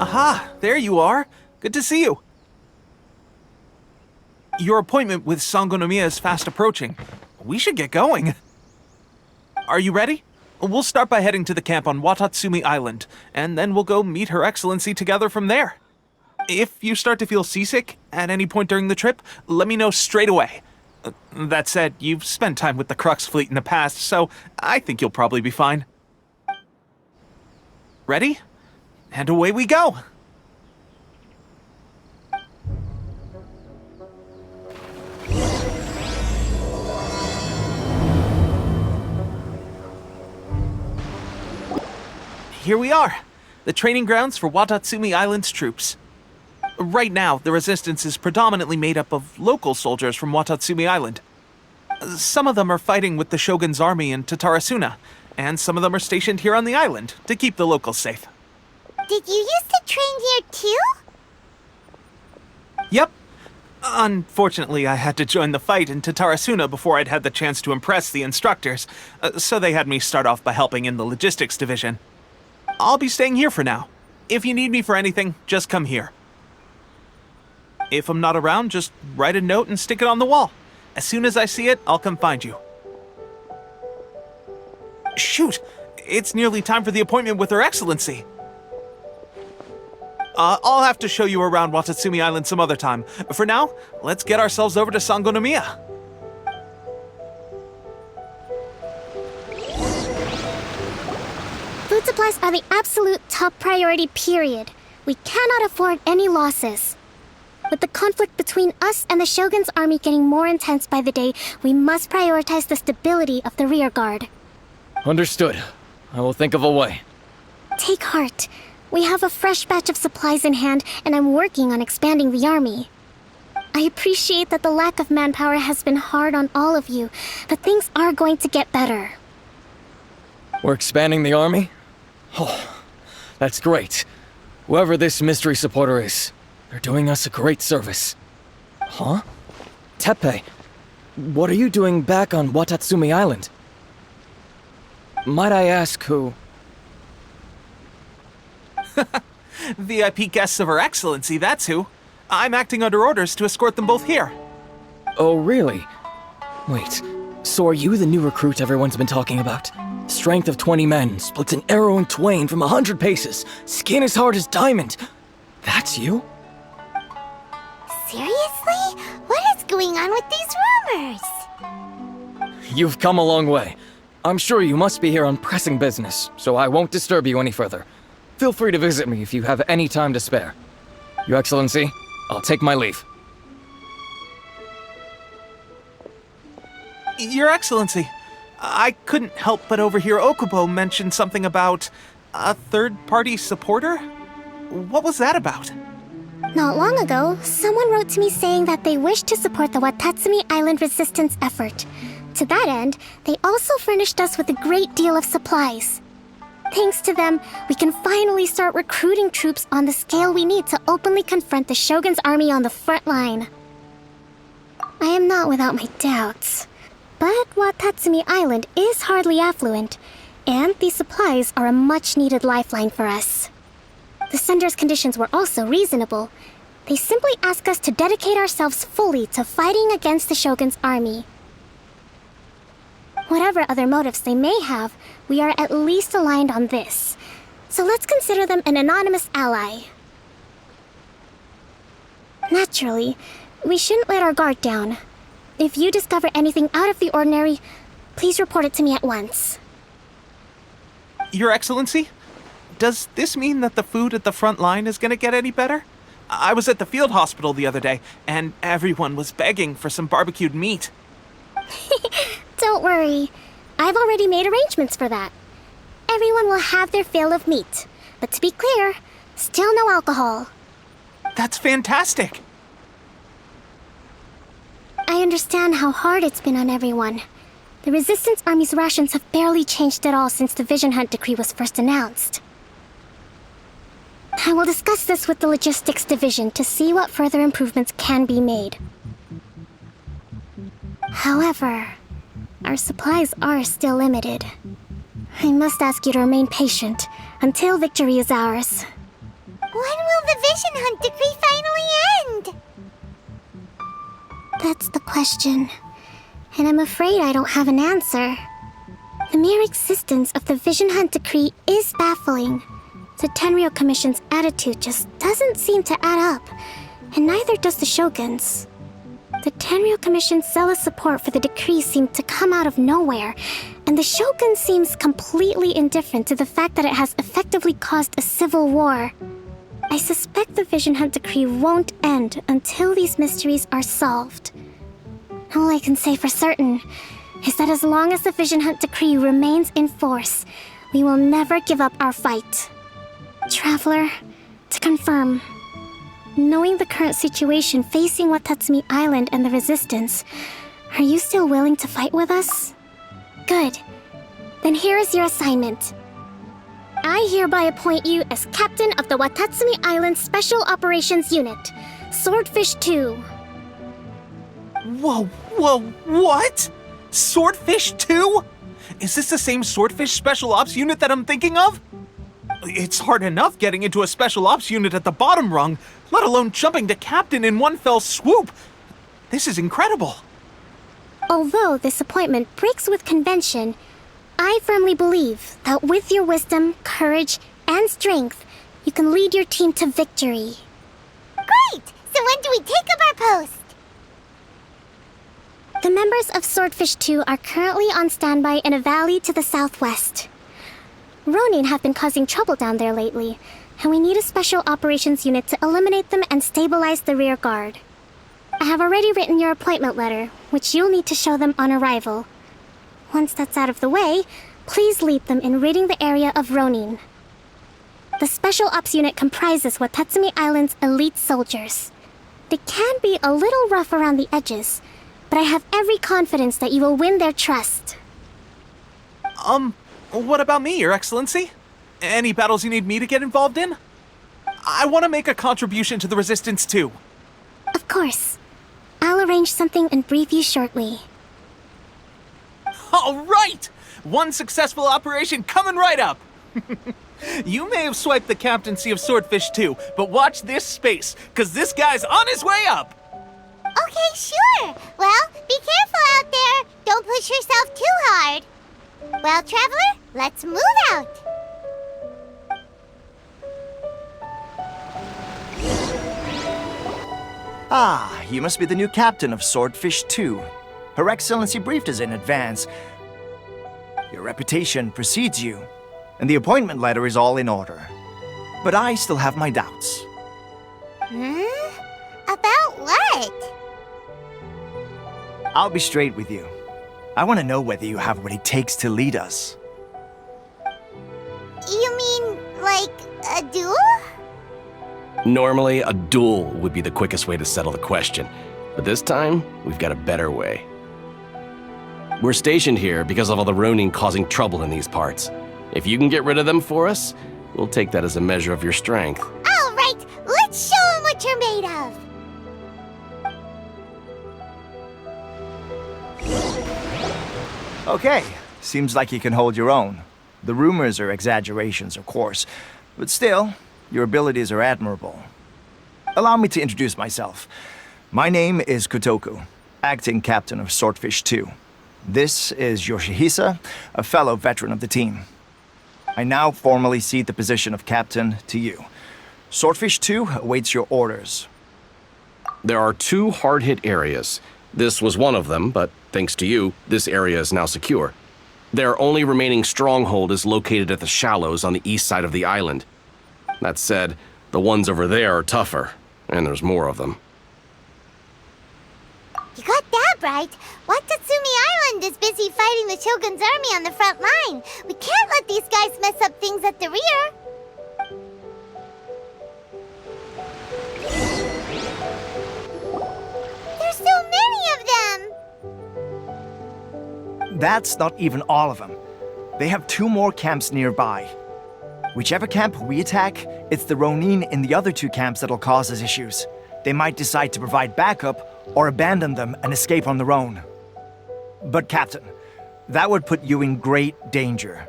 Aha, there you are. Good to see you. Your appointment with Sangonomiya is fast approaching. We should get going. Are you ready? We'll start by heading to the camp on Watatsumi Island, and then we'll go meet Her Excellency together from there. If you start to feel seasick at any point during the trip, let me know straight away. That said, you've spent time with the Crux fleet in the past, so I think you'll probably be fine. Ready? And away we go! Here we are, the training grounds for Watatsumi Island's troops. Right now, the resistance is predominantly made up of local soldiers from Watatsumi Island. Some of them are fighting with the Shogun's army in Tatarasuna, and some of them are stationed here on the island to keep the locals safe. Did you used to train here too? Yep. Unfortunately, I had to join the fight in Tatarasuna before I'd had the chance to impress the instructors, so they had me start off by helping in the logistics division. I'll be staying here for now. If you need me for anything, just come here. If I'm not around, just write a note and stick it on the wall. As soon as I see it, I'll come find you. Shoot! It's nearly time for the appointment with Her Excellency. I'll have to show you around Watatsumi Island some other time. For now, let's get ourselves over to Sangonomiya. Food supplies are the absolute top priority, period. We cannot afford any losses. With the conflict between us and the Shogun's army getting more intense by the day, we must prioritize the stability of the rear guard. Understood. I will think of a way. Take heart. We have a fresh batch of supplies in hand, and I'm working on expanding the army. I appreciate that the lack of manpower has been hard on all of you, but things are going to get better. We're expanding the army? Oh, that's great. Whoever this mystery supporter is, they're doing us a great service. Huh? Teppei, what are you doing back on Watatsumi Island? Might I ask who? VIP guests of Her Excellency, that's who. I'm acting under orders to escort them both here. Oh, really? Wait, so are you the new recruit everyone's been talking about? Strength of 20 men, splits an arrow in twain from 100 paces, skin as hard as diamond. That's you? Seriously? What is going on with these rumors? You've come a long way. I'm sure you must be here on pressing business, so I won't disturb you any further. Feel free to visit me if you have any time to spare. Your Excellency, I'll take my leave. Your Excellency, I couldn't help but overhear Okubo mention something about a third-party supporter? What was that about? Not long ago, someone wrote to me saying that they wished to support the Watatsumi Island resistance effort. To that end, they also furnished us with a great deal of supplies. Thanks to them, we can finally start recruiting troops on the scale we need to openly confront the Shogun's army on the front line. I am not without my doubts. But Watatsumi Island is hardly affluent, and these supplies are a much-needed lifeline for us. The sender's conditions were also reasonable. They simply ask us to dedicate ourselves fully to fighting against the Shogun's army. Whatever other motives they may have, we are at least aligned on this. So let's consider them an anonymous ally. Naturally, we shouldn't let our guard down. If you discover anything out of the ordinary, please report it to me at once. Your Excellency, does this mean that the food at the front line is gonna get any better? I was at the field hospital the other day, and everyone was begging for some barbecued meat. Don't worry. I've already made arrangements for that. Everyone will have their fill of meat. But to be clear, still no alcohol. That's fantastic! I understand how hard it's been on everyone. The Resistance Army's rations have barely changed at all since the Vision Hunt decree was first announced. I will discuss this with the Logistics Division to see what further improvements can be made. However, our supplies are still limited. I must ask you to remain patient until victory is ours. Why Vision Hunt Decree finally end? That's the question. And I'm afraid I don't have an answer. The mere existence of the Vision Hunt Decree is baffling. The Tenryou Commission's attitude just doesn't seem to add up, and neither does the Shogun's. The Tenryou Commission's zealous support for the decree seemed to come out of nowhere, and the Shogun seems completely indifferent to the fact that it has effectively caused a civil war. I suspect the Vision Hunt Decree won't end until these mysteries are solved. All I can say for certain is that as long as the Vision Hunt Decree remains in force, we will never give up our fight. Traveler, to confirm, knowing the current situation facing Watatsumi Island and the Resistance, are you still willing to fight with us? Good. Then here is your assignment. I hereby appoint you as Captain of the Watatsumi Island Special Operations Unit, Swordfish 2. Whoa, what? Swordfish 2? Is this the same Swordfish Special Ops unit that I'm thinking of? It's hard enough getting into a Special Ops unit at the bottom rung, let alone jumping to Captain in one fell swoop. This is incredible. Although this appointment breaks with convention, I firmly believe that with your wisdom, courage, and strength, you can lead your team to victory. Great! So when do we take up our post? The members of Swordfish 2 are currently on standby in a valley to the southwest. Ronin have been causing trouble down there lately, and we need a special operations unit to eliminate them and stabilize the rear guard. I have already written your appointment letter, which you'll need to show them on arrival. Once that's out of the way, please lead them in ridding the area of Ronin. The Special Ops unit comprises Watatsumi Island's elite soldiers. They can be a little rough around the edges, but I have every confidence that you will win their trust. What about me, Your Excellency? Any battles you need me to get involved in? I want to make a contribution to the Resistance too. Of course. I'll arrange something and brief you shortly. All right! One successful operation coming right up! You may have swiped the captaincy of Swordfish 2, but watch this space, because this guy's on his way up! Okay, sure. Well, be careful out there. Don't push yourself too hard. Well, Traveler, let's move out. Ah, you must be the new captain of Swordfish 2. Her Excellency briefed us in advance. Your reputation precedes you, and the appointment letter is all in order. But I still have my doubts. About what? I'll be straight with you. I want to know whether you have what it takes to lead us. You mean, like, a duel? Normally, a duel would be the quickest way to settle the question, but this time, we've got a better way. We're stationed here because of all the Ronin causing trouble in these parts. If you can get rid of them for us, we'll take that as a measure of your strength. All right, let's show them what you're made of. Okay, seems like you can hold your own. The rumors are exaggerations, of course, but still, your abilities are admirable. Allow me to introduce myself. My name is Kotoku, acting captain of Swordfish 2. This is Yoshihisa, a fellow veteran of the team. I now formally cede the position of captain to you. Swordfish 2 awaits your orders. There are 2 hard-hit areas. This was one of them, but thanks to you, this area is now secure. Their only remaining stronghold is located at the shallows on the east side of the island. That said, the ones over there are tougher, and there's more of them. You got that right. Watatsumi Island is busy fighting the Shogun's army on the front line. We can't let these guys mess up things at the rear. There's so many of them! That's not even all of them. They have 2 more camps nearby. Whichever camp we attack, it's the Ronin in the other 2 camps that'll cause us issues. They might decide to provide backup or abandon them and escape on their own. But Captain, that would put you in great danger.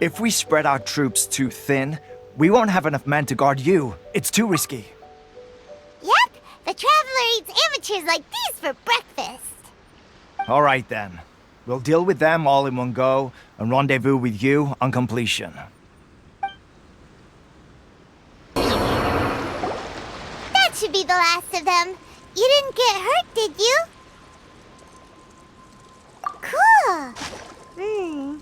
If we spread our troops too thin, We won't have enough men to guard you. It's too risky. Yep, the Traveler eats amateurs like these for breakfast. All right, then. We'll deal with them all in one go and rendezvous with you on completion. That should be the last of them. You didn't get hurt, did you? Cool. Paimon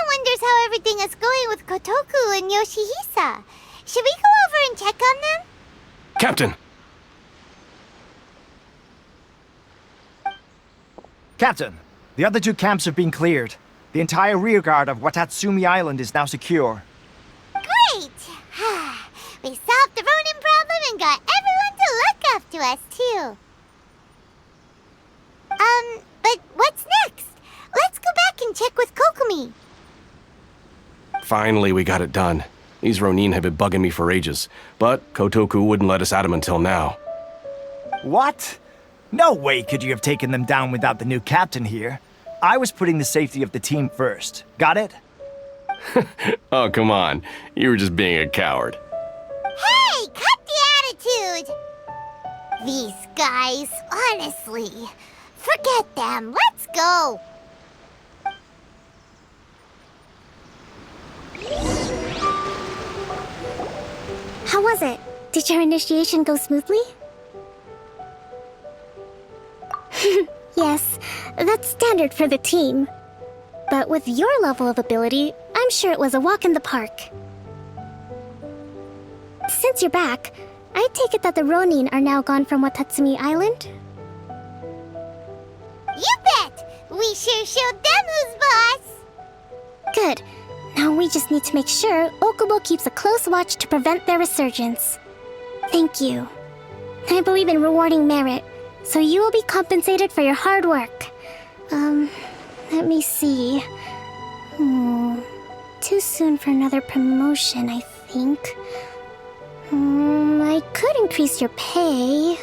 wonders how everything is going with Kotoku and Yoshihisa. Should we go over and check on them? Captain! Captain, the other two camps have been cleared. The entire rearguard of Watatsumi Island is now secure. Great! We solved the Ronin problem and got everyone to look after us, too. But what's next? Let's go back and check with Kokumi. Finally, we got it done. These Ronin have been bugging me for ages, but Kotoku wouldn't let us at them until now. What? No way could you have taken them down without the new captain here. I was putting the safety of the team first. Got it? Oh, come on. You were just being a coward. Hey, cut the attitude! These guys, honestly. Forget them. Let's go. How was it? Did your initiation go smoothly? Yes, that's standard for the team. But with your level of ability, I'm sure it was a walk in the park. Since you're back, I take it that the Ronin are now gone from Watatsumi Island? You bet! We sure showed them who's boss! Good. Now we just need to make sure Okubo keeps a close watch to prevent their resurgence. Thank you. I believe in rewarding merit, so you will be compensated for your hard work. Let me see. Too soon for another promotion, I think. I could increase your pay.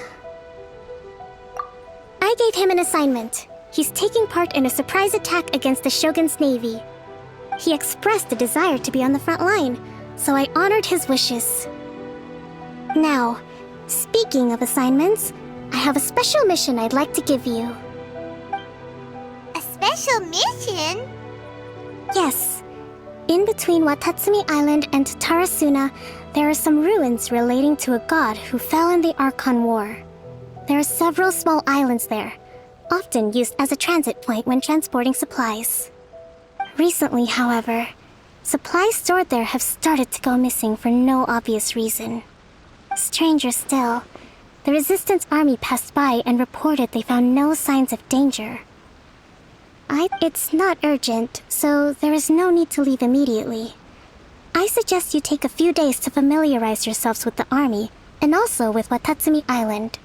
I gave him an assignment. He's taking part in a surprise attack against the Shogun's navy. He expressed a desire to be on the front line, so I honored his wishes. Now, speaking of assignments, I have a special mission I'd like to give you. A special mission? Yes. In between Watatsumi Island and Tarasuna, there are some ruins relating to a god who fell in the Archon War. There are several small islands there, often used as a transit point when transporting supplies. Recently, however, supplies stored there have started to go missing for no obvious reason. Stranger still, the Resistance army passed by and reported they found no signs of danger. It's not urgent, so there is no need to leave immediately. I suggest you take a few days to familiarize yourselves with the army, and also with Watatsumi Island.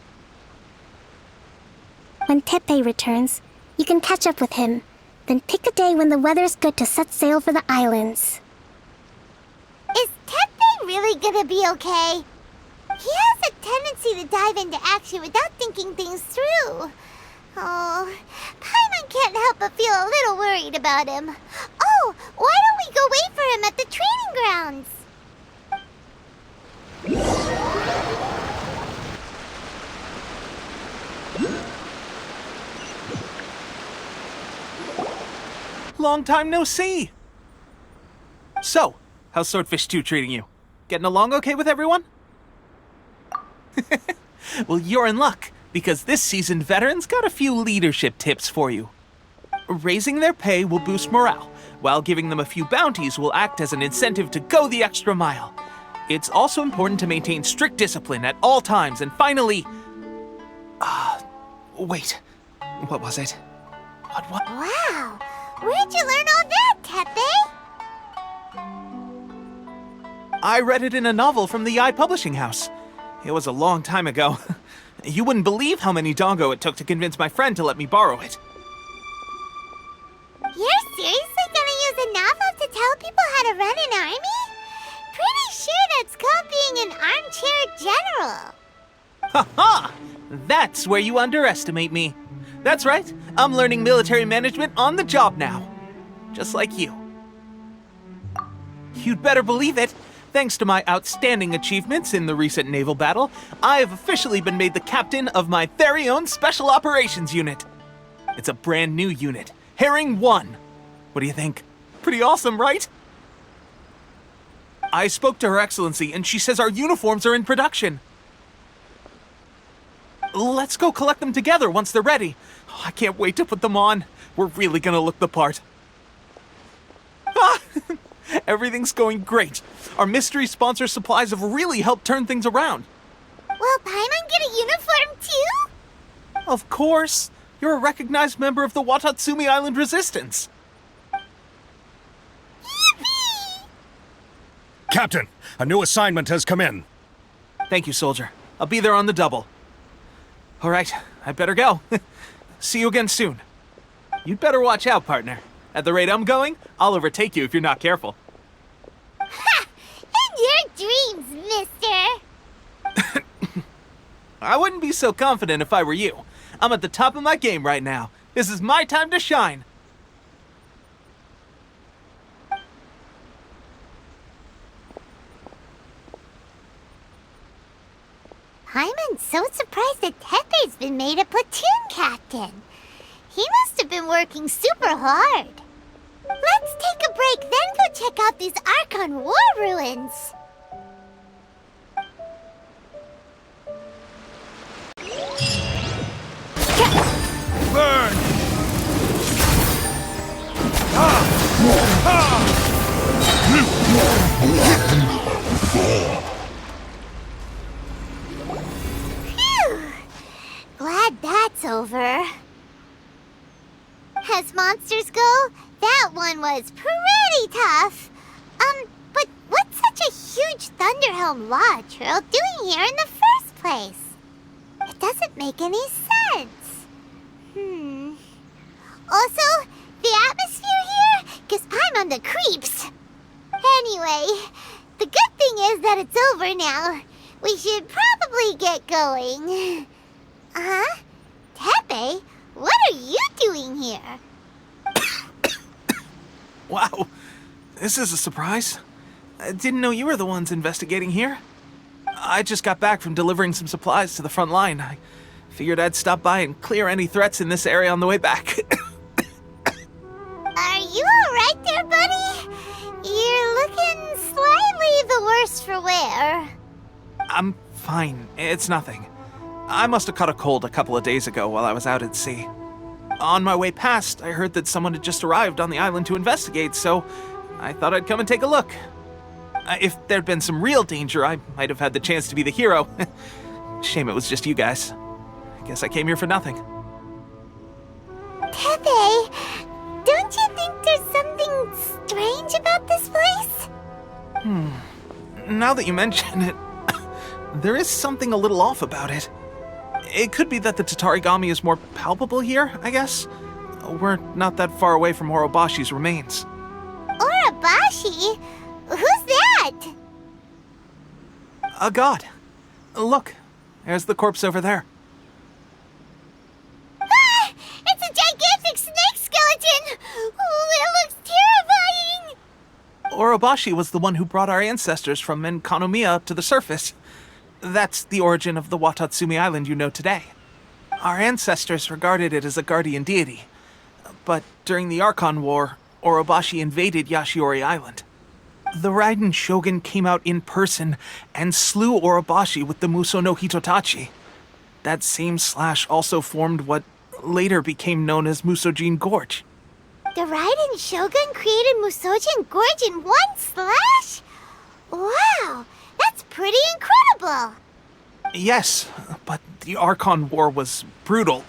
When Teppei returns, you can catch up with him, then pick a day when the weather's good to set sail for the islands. Is Teppei really gonna be okay? He has a tendency to dive into action without thinking things through. Oh, Paimon can't help but feel a little worried about him. Oh, why don't we go wait for him at the training grounds? Long time no see! So, how's Swordfish 2 treating you? Getting along okay with everyone? Well, you're in luck, because this seasoned veteran's got a few leadership tips for you. Raising their pay will boost morale, while giving them a few bounties will act as an incentive to go the extra mile. It's also important to maintain strict discipline at all times, and finally... wait. What was it? What? Wow, where'd you learn all that, Teppei? I read it in a novel from the Eye Publishing House. It was a long time ago. You wouldn't believe how many dongo it took to convince my friend to let me borrow it. You're seriously gonna use a novel to tell people how to run an army? Pretty sure that's called being an armchair general. Ha ha! That's where you underestimate me. That's right, I'm learning military management on the job now. Just like you. You'd better believe it. Thanks to my outstanding achievements in the recent naval battle, I have officially been made the captain of my very own Special Operations Unit. It's a brand new unit, Herring 1. What do you think? Pretty awesome, right? I spoke to Her Excellency, and she says our uniforms are in production. Let's go collect them together once they're ready. Oh, I can't wait to put them on. We're really gonna look the part. Ah! Everything's going great. Our mystery sponsor supplies have really helped turn things around. Will Paimon get a uniform too? Of course. You're a recognized member of the Watatsumi Island Resistance. Yippee! Captain, a new assignment has come in. Thank you, soldier. I'll be there on the double. All right, I better go. See you again soon. You'd better watch out, partner. At the rate I'm going, I'll overtake you if you're not careful. Ha! In your dreams, mister! I wouldn't be so confident if I were you. I'm at the top of my game right now. This is my time to shine. Paimon's so surprised that Tepe's been made a platoon captain. He must have been working super hard. Let's take a break, then go check out these Archon War ruins. Burn! Phew! Glad that's over. As monsters go, that one was pretty tough. But what's such a huge Thunderhelm Law Trail doing here in the first place? It doesn't make any sense. Also, the atmosphere here gives Paimon the creeps. Anyway, the good thing is that it's over now. We should probably get going. Tepe, what are you doing here? Wow, this is a surprise. I didn't know you were the ones investigating here. I just got back from delivering some supplies to the front line. I figured I'd stop by and clear any threats in this area on the way back. Are you alright there, buddy? You're looking slightly the worse for wear. I'm fine. It's nothing. I must have caught a cold a couple of days ago while I was out at sea. On my way past, I heard that someone had just arrived on the island to investigate, so I thought I'd come and take a look. If there'd been some real danger, I might have had the chance to be the hero. Shame it was just you guys. I guess I came here for nothing. Tepe, don't you think there's something strange about this place? Now that you mention it, there is something a little off about it. It could be that the Tatarigami is more palpable here, I guess. We're not that far away from Orobashi's remains. Orobashi? Who's that? A god. Look, there's the corpse over there. Ah! It's a gigantic snake skeleton! Oh, it looks terrifying! Orobashi was the one who brought our ancestors from Menkanomiya up to the surface. That's the origin of the Watatsumi Island you know today. Our ancestors regarded it as a guardian deity. But during the Archon War, Orobashi invaded Yashiori Island. The Raiden Shogun came out in person and slew Orobashi with the Muso no Hitotachi. That same slash also formed what later became known as Musojin Gorge. The Raiden Shogun created Musojin Gorge in one slash? Wow, that's pretty incredible! Yes, but the Archon War was brutal.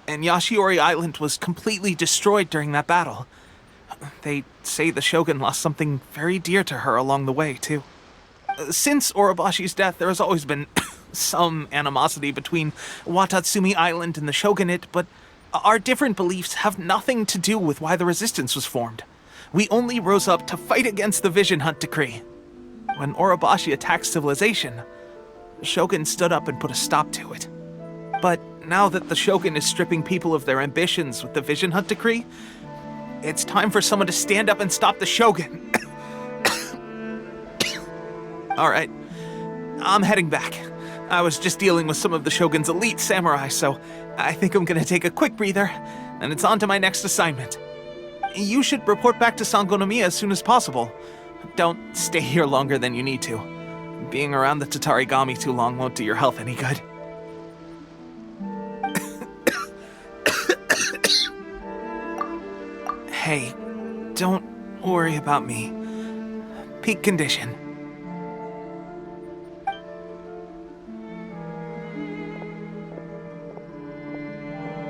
And Yashiori Island was completely destroyed during that battle. They say the Shogun lost something very dear to her along the way, too. Since Orobashi's death, there has always been some animosity between Watatsumi Island and the Shogunate, but our different beliefs have nothing to do with why the resistance was formed. We only rose up to fight against the Vision Hunt Decree. When Orobashi attacked civilization, the Shogun stood up and put a stop to it. But now that the Shogun is stripping people of their ambitions with the Vision Hunt Decree, it's time for someone to stand up and stop the Shogun. All right. I'm heading back. I was just dealing with some of the Shogun's elite samurai, so I think I'm gonna take a quick breather, and it's on to my next assignment. You should report back to Sangonomiya as soon as possible. Don't stay here longer than you need to. Being around the Tatarigami too long won't do your health any good. Hey, don't worry about me. Peak condition.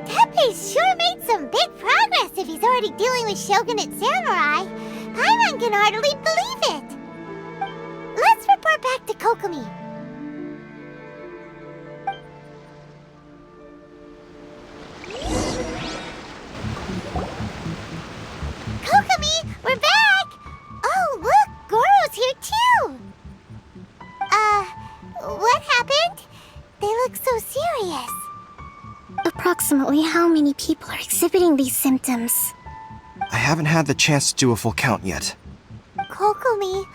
Teppei sure made some big progress if he's already dealing with Shogunate samurai. Paimon can hardly believe it. Let's report back to Kokomi. Kokomi, we're back! Oh, look, Goro's here too! What happened? They look so serious. Approximately how many people are exhibiting these symptoms? I haven't had the chance to do a full count yet. Kokomi,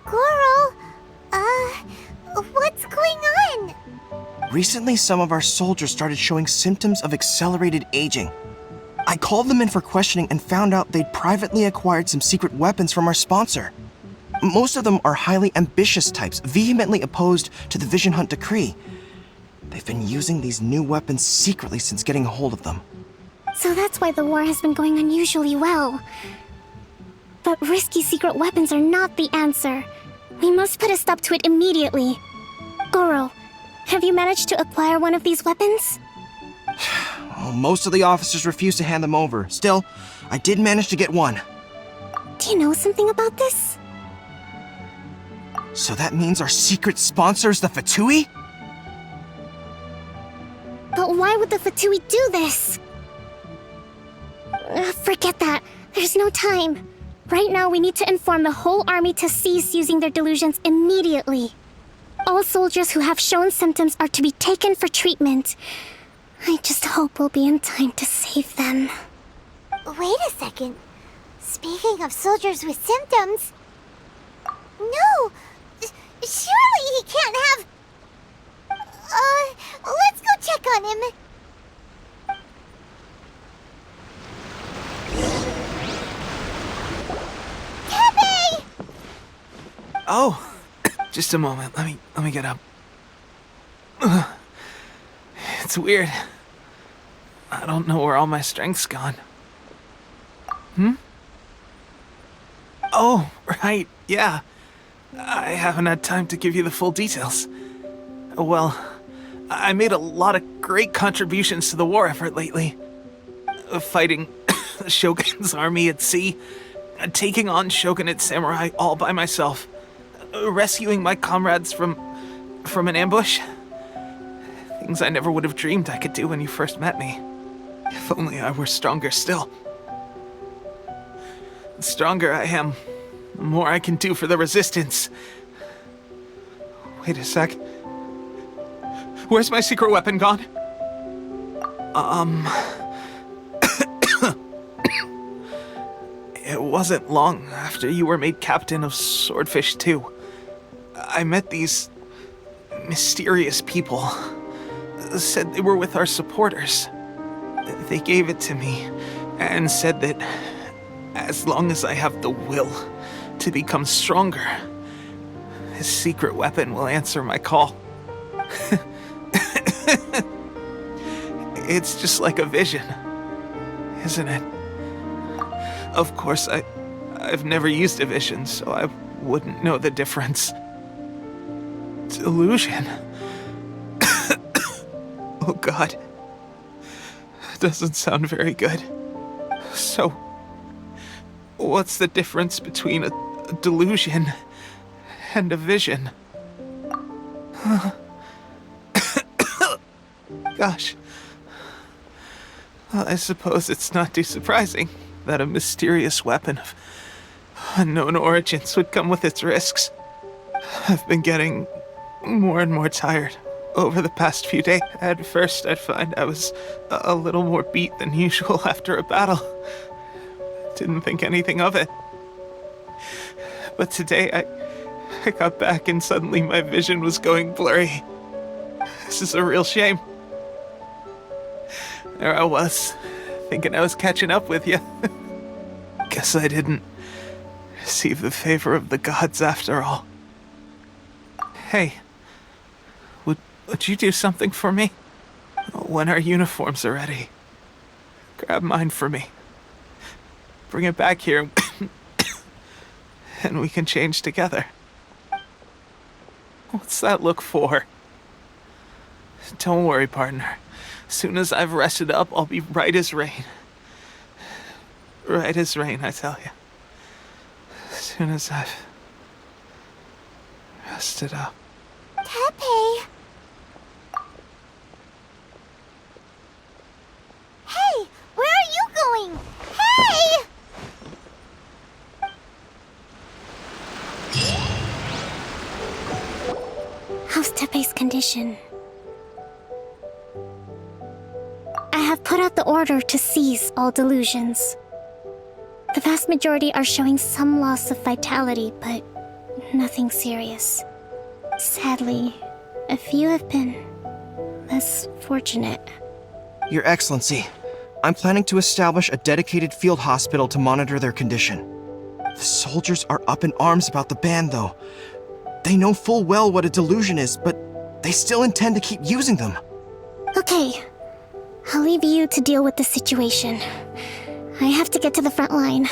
Goro, what's going on? Recently, some of our soldiers started showing symptoms of accelerated aging. I called them in for questioning and found out they'd privately acquired some secret weapons from our sponsor. Most of them are highly ambitious types, vehemently opposed to the Vision Hunt decree. They've been using these new weapons secretly since getting a hold of them. So that's why the war has been going unusually well. But risky secret weapons are not the answer. We must put a stop to it immediately. Goro, have you managed to acquire one of these weapons? Well, most of the officers refused to hand them over. Still, I did manage to get one. Do you know something about this? So that means our secret sponsor is the Fatui? But why would the Fatui do this? Forget that. There's no time. Right now, we need to inform the whole army to cease using their delusions immediately. All soldiers who have shown symptoms are to be taken for treatment. I just hope we'll be in time to save them. Wait a second. Speaking of soldiers with symptoms... No! Surely he can't have... let's go check on him. Teppei! Oh, just a moment. Let me get up. It's weird. I don't know where all my strength's gone. Oh, right, yeah. I haven't had time to give you the full details. Well, I made a lot of great contributions to the war effort lately. Fighting the Shogun's army at sea, taking on Shogunate samurai all by myself, rescuing my comrades from an ambush. Things I never would have dreamed I could do when you first met me. If only I were stronger still. The stronger I am, the more I can do for the Resistance. Wait a sec. Where's my secret weapon gone? It wasn't long after you were made captain of Swordfish 2. I met these mysterious people. Said they were with our supporters. They gave it to me and said that as long as I have the will to become stronger, his secret weapon will answer my call. It's just like a vision, isn't it? Of course, I've never used a vision, so I wouldn't know the difference. Delusion. Oh God. Doesn't sound very good. So, what's the difference between a delusion and a vision? Gosh. Well, I suppose it's not too surprising that a mysterious weapon of unknown origins would come with its risks. I've been getting more and more tired over the past few days. At first, I'd find I was a little more beat than usual after a battle. Didn't think anything of it. But today, I got back and suddenly my vision was going blurry. This is a real shame. There I was, thinking I was catching up with you. Guess I didn't receive the favor of the gods after all. Hey, would you do something for me? When our uniforms are ready, grab mine for me. Bring it back here, and we can change together. What's that look for? Don't worry, partner. As soon as I've rested up, I'll be right as rain. Right as rain, I tell you. As soon as I've rested up. Tepe! Hey! Where are you going? Hey! How's Tepe's condition? I have put out the order to seize all delusions. The vast majority are showing some loss of vitality, but nothing serious. Sadly, a few have been less fortunate. Your Excellency, I'm planning to establish a dedicated field hospital to monitor their condition. The soldiers are up in arms about the ban, though. They know full well what a delusion is, but they still intend to keep using them. Okay, I'll leave you to deal with the situation. I have to get to the front line.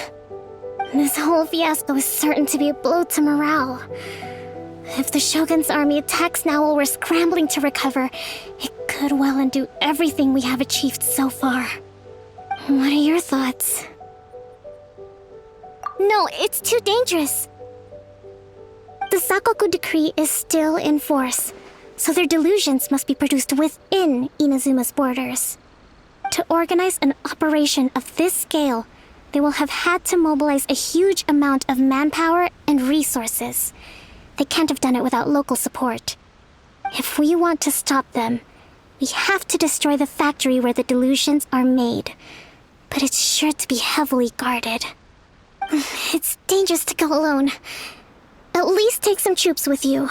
This whole fiasco is certain to be a blow to morale. If the Shogun's army attacks now while we're scrambling to recover, it could well undo everything we have achieved so far. What are your thoughts? No, it's too dangerous. The Sakoku decree is still in force, so their delusions must be produced within Inazuma's borders. To organize an operation of this scale, they will have had to mobilize a huge amount of manpower and resources. They can't have done it without local support. If we want to stop them, we have to destroy the factory where the delusions are made. But it's sure to be heavily guarded. It's dangerous to go alone. At least take some troops with you.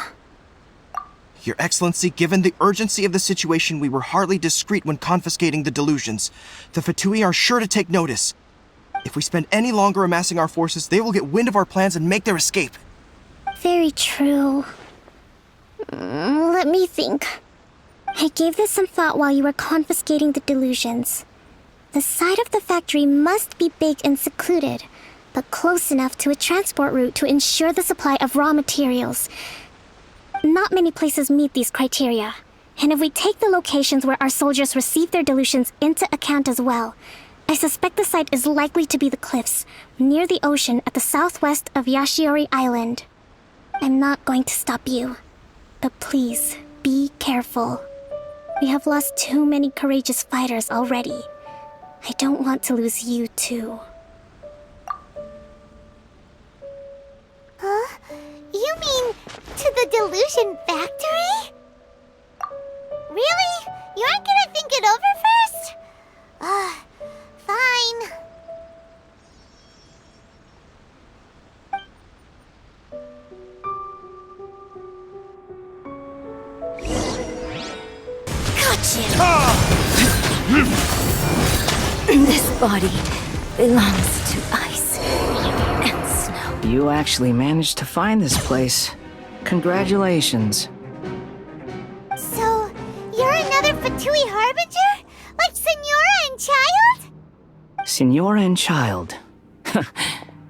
Your Excellency, given the urgency of the situation, we were hardly discreet when confiscating the delusions. The Fatui are sure to take notice. If we spend any longer amassing our forces, they will get wind of our plans and make their escape. Very true. Let me think. I gave this some thought while you were confiscating the delusions. The side of the factory must be big and secluded, but close enough to a transport route to ensure the supply of raw materials. Not many places meet these criteria, and if we take the locations where our soldiers receive their delusions into account as well, I suspect the site is likely to be the cliffs, near the ocean at the southwest of Yashiori Island. I'm not going to stop you, but please, be careful. We have lost too many courageous fighters already. I don't want to lose you too. Huh? You mean to the delusion factory? Really? You aren't gonna think it over first? Fine. This body belongs to ice and snow. You actually managed to find this place. Congratulations. So, you're another Fatui Harbinger? Like Senora and Child? Senora and Child.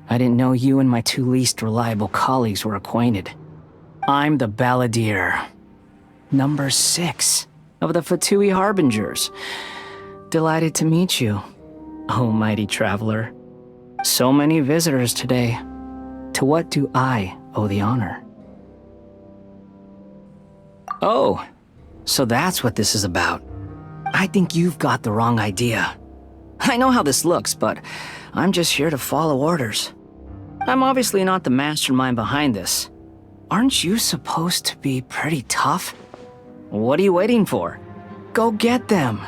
I didn't know you and my two least reliable colleagues were acquainted. I'm the Balladeer. Number 6 of the Fatui Harbingers. Delighted to meet you, oh mighty traveler. So many visitors today. To what do I owe the honor? Oh, so that's what this is about. I think you've got the wrong idea. I know how this looks, but I'm just here to follow orders. I'm obviously not the mastermind behind this. Aren't you supposed to be pretty tough? What are you waiting for? Go get them.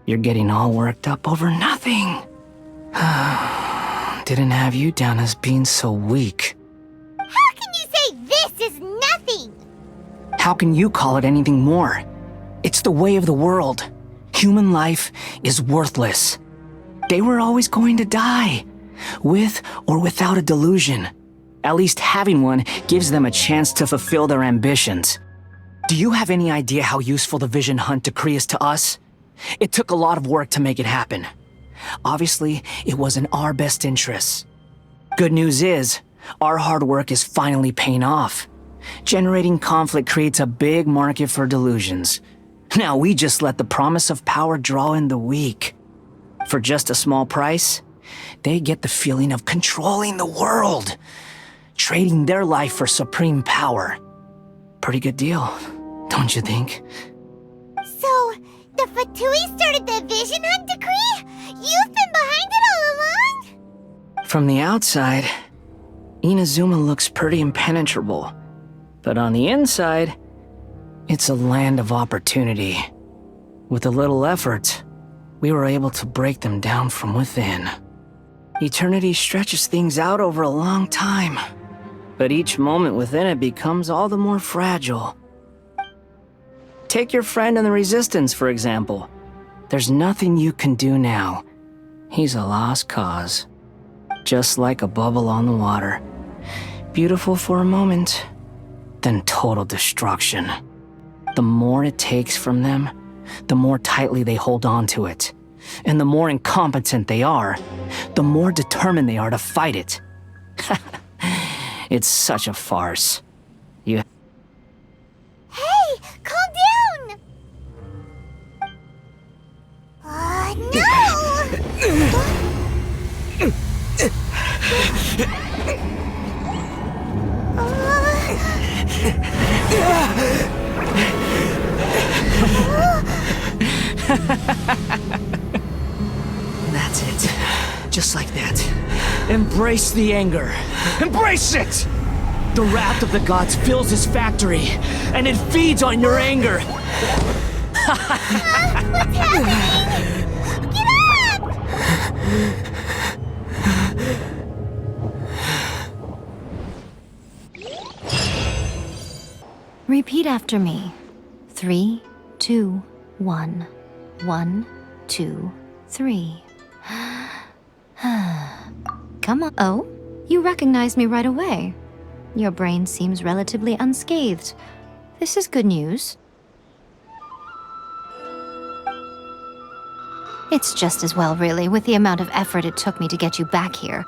You're getting all worked up over nothing. Didn't have you down as being so weak. How can is nothing! How can you call it anything more? It's the way of the world. Human life is worthless. They were always going to die, with or without a delusion. At least having one gives them a chance to fulfill their ambitions. Do you have any idea how useful the Vision Hunt decree is to us? It took a lot of work to make it happen. Obviously, it was in our best interests. Good news is, our hard work is finally paying off. Generating conflict creates a big market for delusions. Now we just let the promise of power draw in the weak. For just a small price, they get the feeling of controlling the world, trading their life for supreme power. Pretty good deal, don't you think? So, the Fatui started the Vision Hunt decree? You've been behind it all along? From the outside, Inazuma looks pretty impenetrable. But on the inside, it's a land of opportunity. With a little effort, we were able to break them down from within. Eternity stretches things out over a long time, but each moment within it becomes all the more fragile. Take your friend in the Resistance, for example. There's nothing you can do now. He's a lost cause. Just like a bubble on the water. Beautiful for a moment, then total destruction. The more it takes from them, the more tightly they hold on to it. And the more incompetent they are, the more determined they are to fight it. It's such a farce. You... Hey, calm down! That's it. Just like that. Embrace the anger. Embrace it! The wrath of the gods fills this factory, and it feeds on your anger. What's happening? Get up! Repeat after me. 3, 2, 1. 1, 2, 3. Come on. Oh, you recognize me right away. Your brain seems relatively unscathed. This is good news. It's just as well, really, with the amount of effort it took me to get you back here.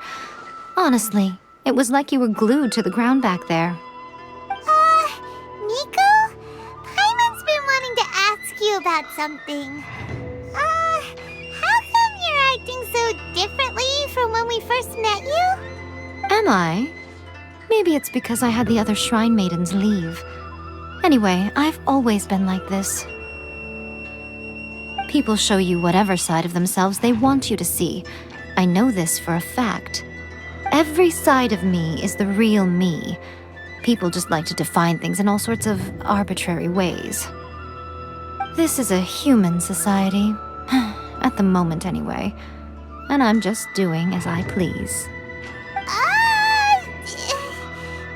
Honestly, it was like you were glued to the ground back there. Nico? Paimon's been wanting to ask you about something. How come you're acting so differently from when we first met you? Am I? Maybe it's because I had the other Shrine Maidens leave. Anyway, I've always been like this. People show you whatever side of themselves they want you to see. I know this for a fact. Every side of me is the real me. People just like to define things in all sorts of arbitrary ways. This is a human society. At the moment, anyway. And I'm just doing as I please.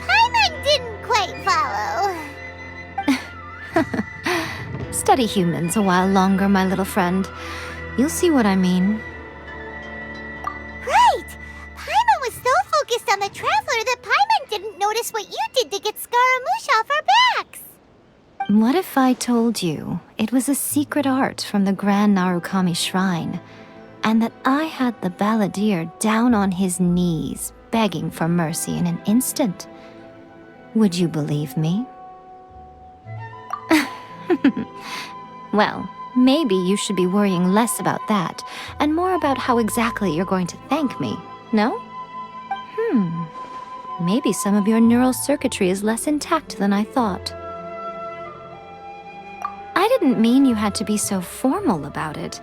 Paimon didn't quite follow. Study humans a while longer, my little friend. You'll see what I mean. Right! Paimon was so focused on the Traveler that Paimon didn't notice what you did to get Scaramouche off our backs. What if I told you it was a secret art from the Grand Narukami Shrine, and that I had the balladeer down on his knees, begging for mercy in an instant? Would you believe me? Well, maybe you should be worrying less about that, and more about how exactly you're going to thank me, no? Maybe some of your neural circuitry is less intact than I thought. I didn't mean you had to be so formal about it.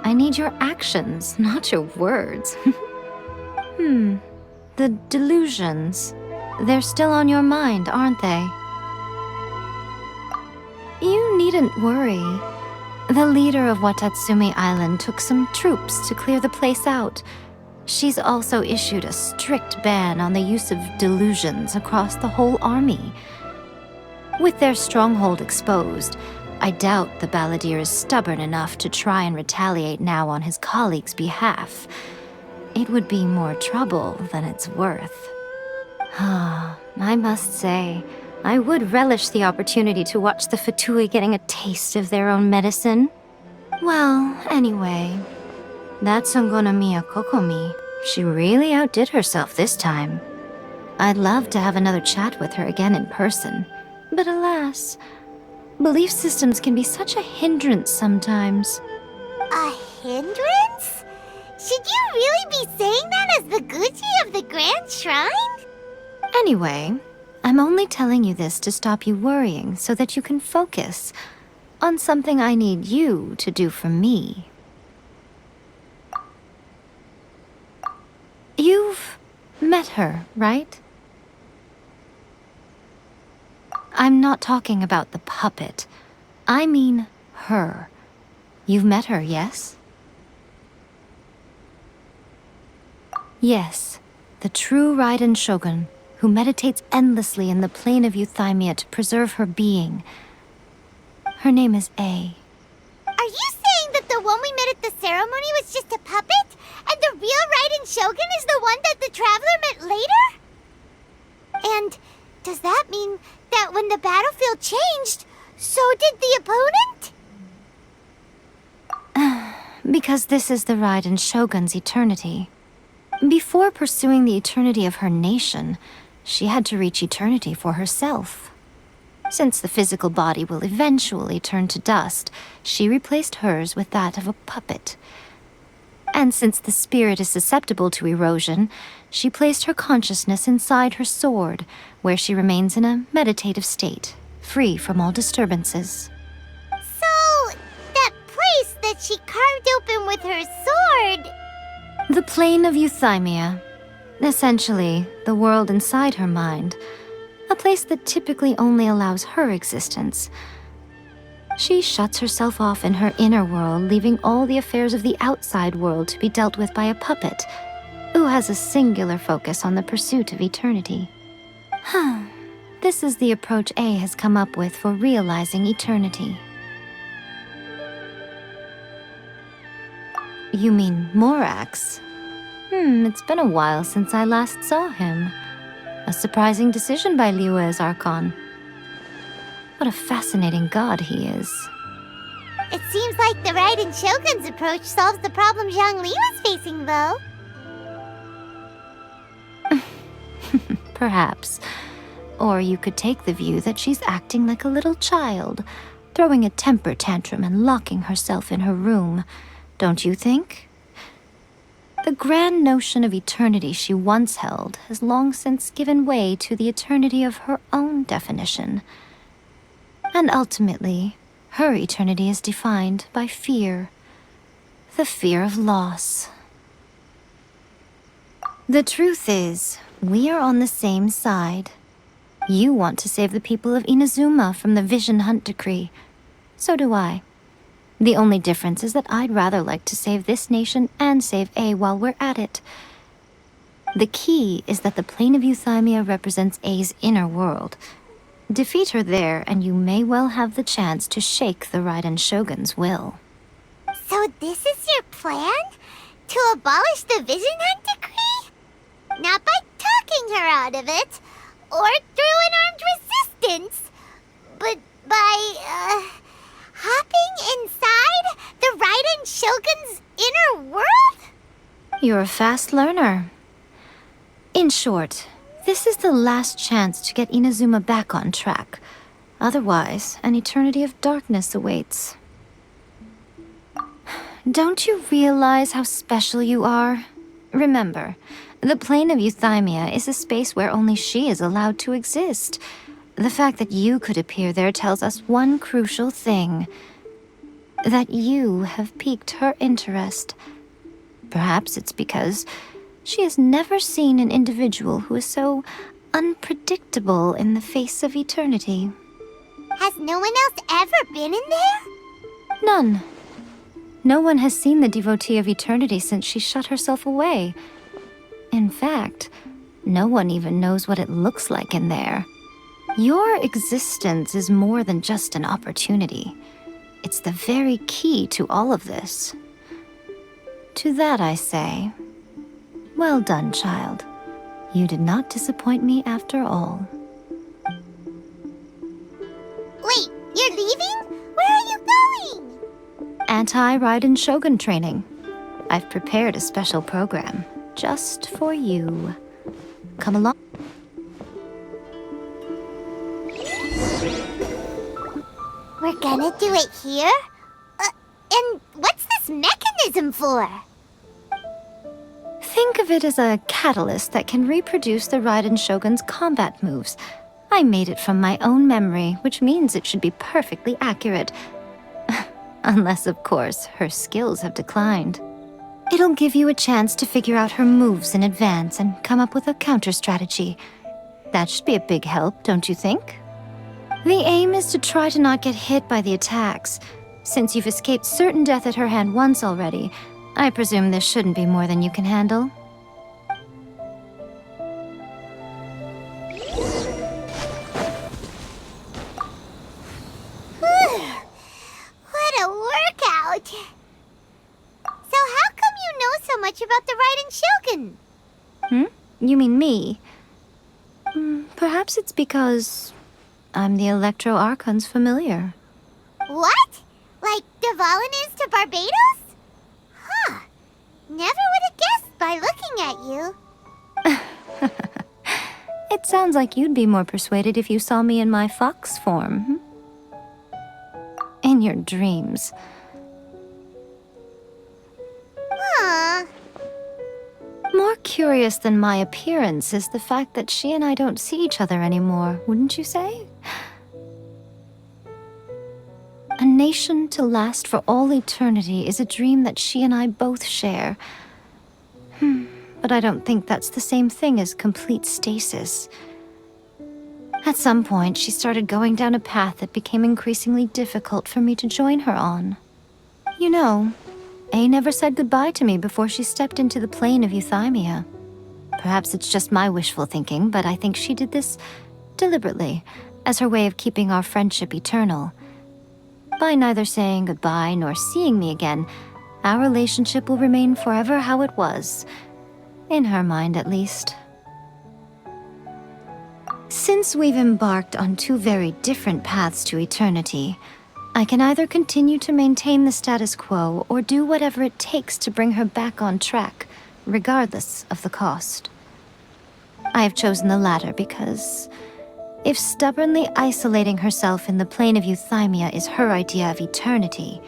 I need your actions, not your words. The delusions. They're still on your mind, aren't they? You needn't worry. The leader of Watatsumi Island took some troops to clear the place out. She's also issued a strict ban on the use of delusions across the whole army. With their stronghold exposed, I doubt the balladeer is stubborn enough to try and retaliate now on his colleague's behalf. It would be more trouble than it's worth. I must say, I would relish the opportunity to watch the Fatui getting a taste of their own medicine. Well, anyway, that Sangonomiya Kokomi, she really outdid herself this time. I'd love to have another chat with her again in person, but alas, belief systems can be such a hindrance sometimes. A hindrance? Should you really be saying that as the Gucci of the Grand Shrine? Anyway, I'm only telling you this to stop you worrying so that you can focus on something I need you to do for me. You've met her, right? I'm not talking about the puppet. I mean her. You've met her, yes? Yes, the true Raiden Shogun, who meditates endlessly in the plane of Euthymia to preserve her being. Her name is A. Are you saying that the one we met at the ceremony was just a puppet? And the real Raiden Shogun is the one that the Traveler met later? And does that mean that when the battlefield changed, so did the opponent? Because this is the Raiden Shogun's eternity. Before pursuing the eternity of her nation, she had to reach eternity for herself. Since the physical body will eventually turn to dust, she replaced hers with that of a puppet. And since the spirit is susceptible to erosion, she placed her consciousness inside her sword, where she remains in a meditative state, free from all disturbances. So, that place that she carved open with her sword... The plane of Euthymia. Essentially, the world inside her mind. A place that typically only allows her existence. She shuts herself off in her inner world, leaving all the affairs of the outside world to be dealt with by a puppet, who has a singular focus on the pursuit of eternity. This is the approach A has come up with for realizing eternity. You mean Morax? It's been a while since I last saw him. A surprising decision by Liyue's Archon. What a fascinating god he is. It seems like the Raiden Shogun's approach solves the problem Zhongli was facing, though. Perhaps. Or you could take the view that she's acting like a little child, throwing a temper tantrum and locking herself in her room. Don't you think? The grand notion of eternity she once held has long since given way to the eternity of her own definition. And ultimately, her eternity is defined by fear. The fear of loss. The truth is, we are on the same side. You want to save the people of Inazuma from the Vision Hunt decree. So do I. The only difference is that I'd rather like to save this nation and save A while we're at it. The key is that the plane of Euthymia represents A's inner world. Defeat her there, and you may well have the chance to shake the Raiden Shogun's will. So this is your plan? To abolish the Vision Hunt decree? Not by talking her out of it, or through an armed resistance, but by, hopping inside the Raiden Shogun's inner world? You're a fast learner. In short, this is the last chance to get Inazuma back on track. Otherwise, an eternity of darkness awaits. Don't you realize how special you are? Remember, the plane of Euthymia is a space where only she is allowed to exist. The fact that you could appear there tells us one crucial thing. That you have piqued her interest. Perhaps it's because she has never seen an individual who is so unpredictable in the face of eternity. Has no one else ever been in there? None. No one has seen the devotee of eternity since she shut herself away. In fact, no one even knows what it looks like in there. Your existence is more than just an opportunity. It's the very key to all of this. To that I say, well done, child. You did not disappoint me after all. Wait, you're leaving? Where are you going? Anti-Raiden Shogun training. I've prepared a special program just for you. Come along. We're gonna do it here? And what's this mechanism for? Think of it as a catalyst that can reproduce the Raiden Shogun's combat moves. I made it from my own memory, which means it should be perfectly accurate. Unless, of course, her skills have declined. It'll give you a chance to figure out her moves in advance and come up with a counter-strategy. That should be a big help, don't you think? The aim is to try to not get hit by the attacks. Since you've escaped certain death at her hand once already, I presume this shouldn't be more than you can handle. What a workout! So how come you know so much about the Raiden Shogun? You mean me? Perhaps it's because I'm the Electro Archon's familiar. What? Like Dvalin is to Barbados? Huh. Never would have guessed by looking at you. It sounds like you'd be more persuaded if you saw me in my fox form. In your dreams. Huh. More curious than my appearance is the fact that she and I don't see each other anymore, wouldn't you say? A nation to last for all eternity is a dream that she and I both share. But I don't think that's the same thing as complete stasis. At some point, she started going down a path that became increasingly difficult for me to join her on. You know, A never said goodbye to me before she stepped into the plane of euthymia. Perhaps it's just my wishful thinking, but I think she did this deliberately, as her way of keeping our friendship eternal. By neither saying goodbye nor seeing me again, our relationship will remain forever how it was. In her mind, at least. Since we've embarked on two very different paths to eternity, I can either continue to maintain the status quo or do whatever it takes to bring her back on track, regardless of the cost. I have chosen the latter because if stubbornly isolating herself in the plane of euthymia is her idea of eternity,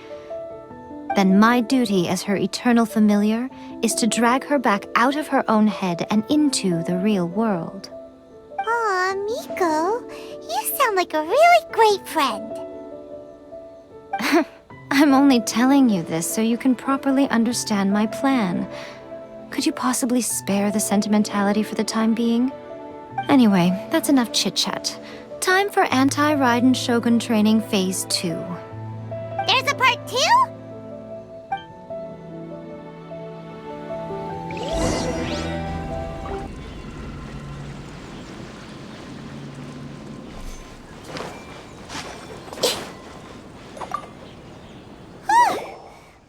then my duty as her eternal familiar is to drag her back out of her own head and into the real world. Aw, Miko, you sound like a really great friend. I'm only telling you this so you can properly understand my plan. Could you possibly spare the sentimentality for the time being? Anyway, that's enough chit-chat. Time for Anti-Raiden Shogun Training Phase 2. There's a part 2?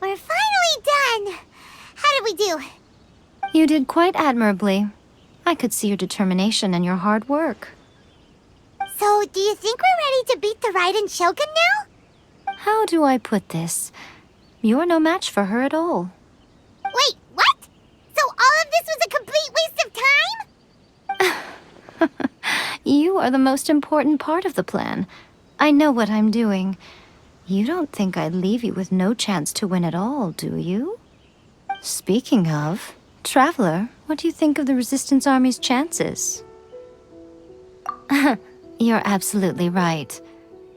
We're finally done. How did we do? You did quite admirably. I could see your determination and your hard work. So, do you think we're ready to beat the Raiden Shogun now? How do I put this? You're no match for her at all. Wait, what? So all of this was a complete waste of time? You are the most important part of the plan. I know what I'm doing. You don't think I'd leave you with no chance to win at all, do you? Speaking of, Traveler, what do you think of the Resistance Army's chances? You're absolutely right.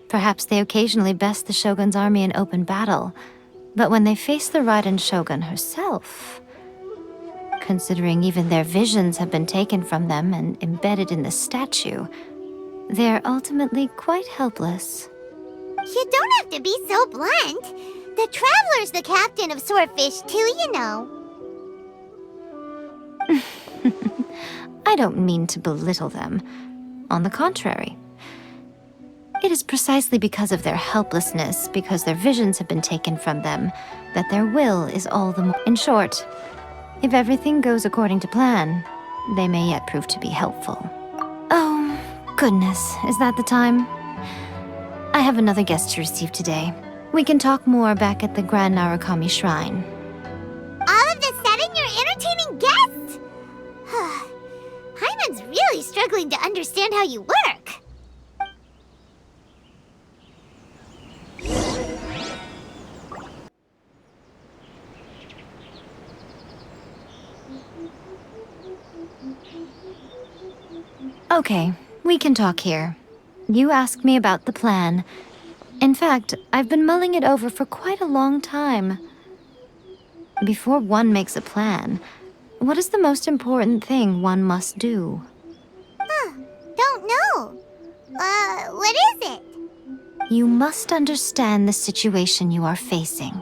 Perhaps they occasionally best the Shogun's army in open battle, but when they face the Raiden Shogun herself, considering even their visions have been taken from them and embedded in the statue, they're ultimately quite helpless. You don't have to be so blunt. The Traveler's the captain of Swordfish too, you know. I don't mean to belittle them. On the contrary, It is precisely because of their helplessness, because their visions have been taken from them, that their will is all the more. In short, if everything goes according to plan, they may yet prove to be helpful. Oh, goodness, is that the time? I have another guest to receive today. We can talk more back at the Grand Narukami Shrine. All of a sudden, you're entertaining guests? Hyman's really struggling to understand how you work. Okay, we can talk here. You asked me about the plan. In fact, I've been mulling it over for quite a long time. Before one makes a plan, what is the most important thing one must do? Don't know. What is it? You must understand the situation you are facing.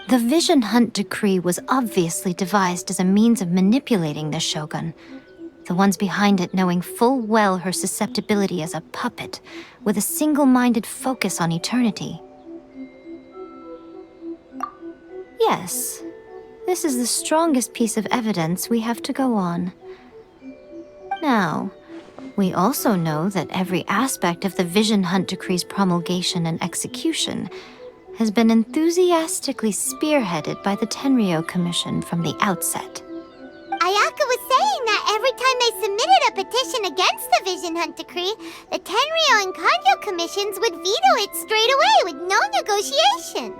The Vision Hunt Decree was obviously devised as a means of manipulating the Shogun, the ones behind it knowing full well her susceptibility as a puppet, with a single-minded focus on eternity. Yes, this is the strongest piece of evidence we have to go on. Now, we also know that every aspect of the Vision Hunt Decree's promulgation and execution has been enthusiastically spearheaded by the Tenryou Commission from the outset. Ayaka was saying that every time they submitted a petition against the Vision Hunt Decree, the Tenryou and Kanjo commissions would veto it straight away with no negotiation.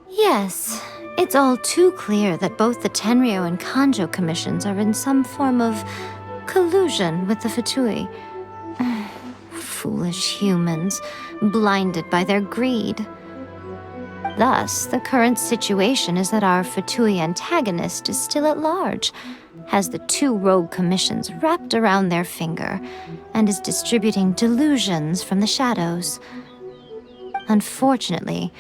Yes, it's all too clear that both the Tenryou and Kanjo commissions are in some form of collusion with the Fatui. Foolish humans, blinded by their greed. Thus, the current situation is that our Fatui antagonist is still at large, has the two rogue commissions wrapped around their finger, and is distributing delusions from the shadows. Unfortunately,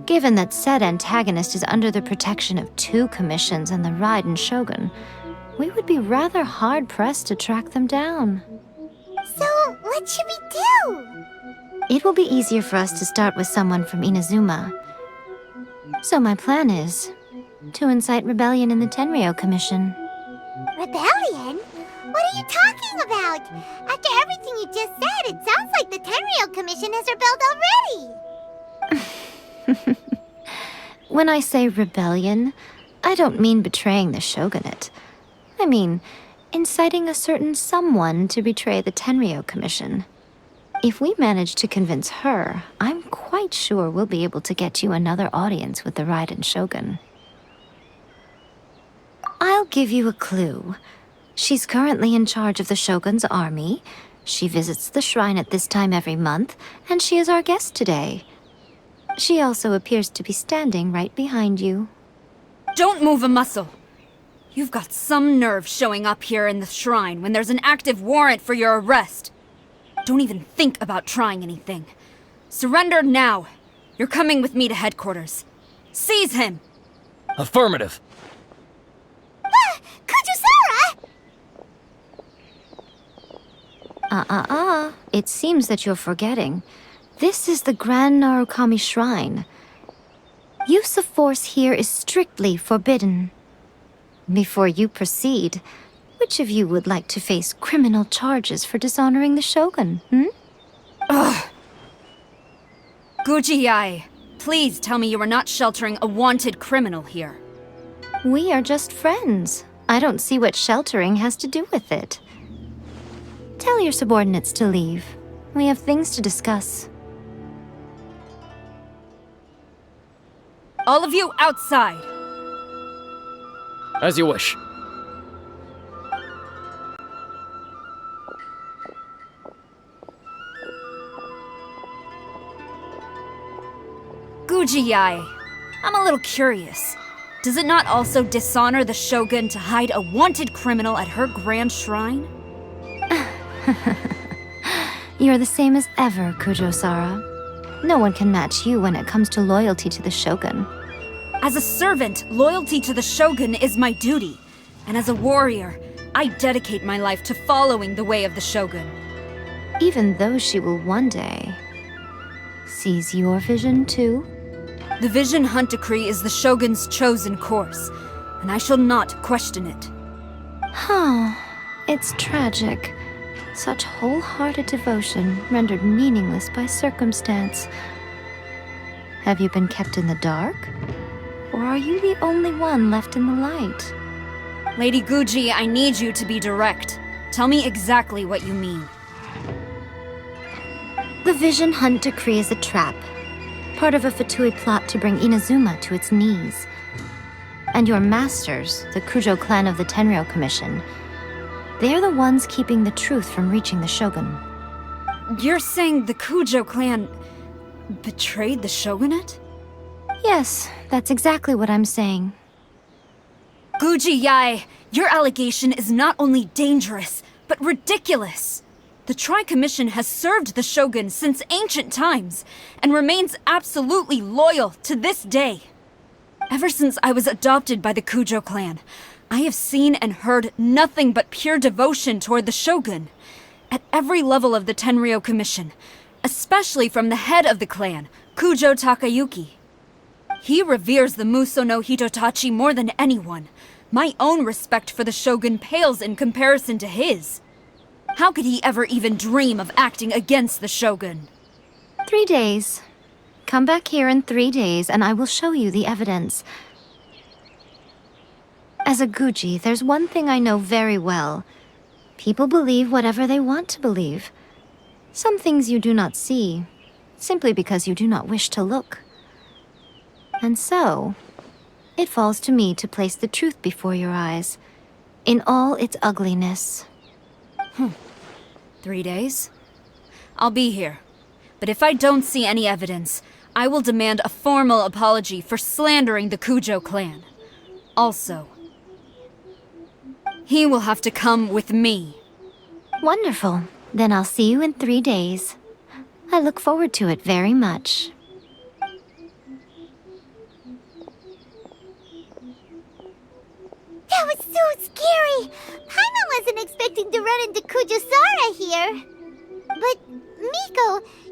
given that said antagonist is under the protection of two commissions and the Raiden Shogun, we would be rather hard-pressed to track them down. So, what should we do? It will be easier for us to start with someone from Inazuma. So my plan is to incite rebellion in the Tenryou Commission. Rebellion? What are you talking about? After everything you just said, it sounds like the Tenryou Commission has rebelled already. When I say rebellion, I don't mean betraying the shogunate. I mean inciting a certain someone to betray the Tenryou Commission. If we manage to convince her, I'm quite sure we'll be able to get you another audience with the Raiden Shogun. I'll give you a clue. She's currently in charge of the Shogun's army. She visits the shrine at this time every month, and she is our guest today. She also appears to be standing right behind you. Don't move a muscle! You've got some nerve showing up here in the shrine when there's an active warrant for your arrest. Don't even think about trying anything. Surrender now. You're coming with me to headquarters. Seize him! Affirmative. Kujusara! It seems that you're forgetting. This is the Grand Narukami Shrine. Use of force here is strictly forbidden. Before you proceed, which of you would like to face criminal charges for dishonoring the Shogun, Ugh! Guji-ai, please tell me you are not sheltering a wanted criminal here. We are just friends. I don't see what sheltering has to do with it. Tell your subordinates to leave. We have things to discuss. All of you outside! As you wish. Guji-ai, I'm a little curious. Does it not also dishonor the Shogun to hide a wanted criminal at her grand shrine? You're the same as ever, Kujo-sara. No one can match you when it comes to loyalty to the Shogun. As a servant, loyalty to the Shogun is my duty. And as a warrior, I dedicate my life to following the way of the Shogun. Even though she will one day seize your vision too? The Vision Hunt Decree is the Shogun's chosen course, and I shall not question it. It's tragic. Such wholehearted devotion rendered meaningless by circumstance. Have you been kept in the dark? Or are you the only one left in the light? Lady Guji, I need you to be direct. Tell me exactly what you mean. The Vision Hunt Decree is a trap. Part of a Fatui plot to bring Inazuma to its knees. And your masters, the Kujo clan of the Tenryou Commission, they're the ones keeping the truth from reaching the Shogun. You're saying the Kujo clan betrayed the Shogunate? Yes, that's exactly what I'm saying. Guji Yae, your allegation is not only dangerous, but ridiculous. The Tri-Commission has served the Shogun since ancient times, and remains absolutely loyal to this day. Ever since I was adopted by the Kujo clan, I have seen and heard nothing but pure devotion toward the Shogun. At every level of the Tenryou Commission, especially from the head of the clan, Kujo Takayuki. He reveres the Muso no Hitotachi more than anyone. My own respect for the Shogun pales in comparison to his. How could he ever even dream of acting against the Shogun? 3 days. Come back here in 3 days and I will show you the evidence. As a Guji, there's one thing I know very well. People believe whatever they want to believe. Some things you do not see, simply because you do not wish to look. And so, it falls to me to place the truth before your eyes, in all its ugliness. 3 days? I'll be here. But if I don't see any evidence, I will demand a formal apology for slandering the Kujo clan. Also, he will have to come with me. Wonderful. Then I'll see you in 3 days. I look forward to it very much. That was so scary! Paimon wasn't expecting to run into Kujosara here. But, Miko,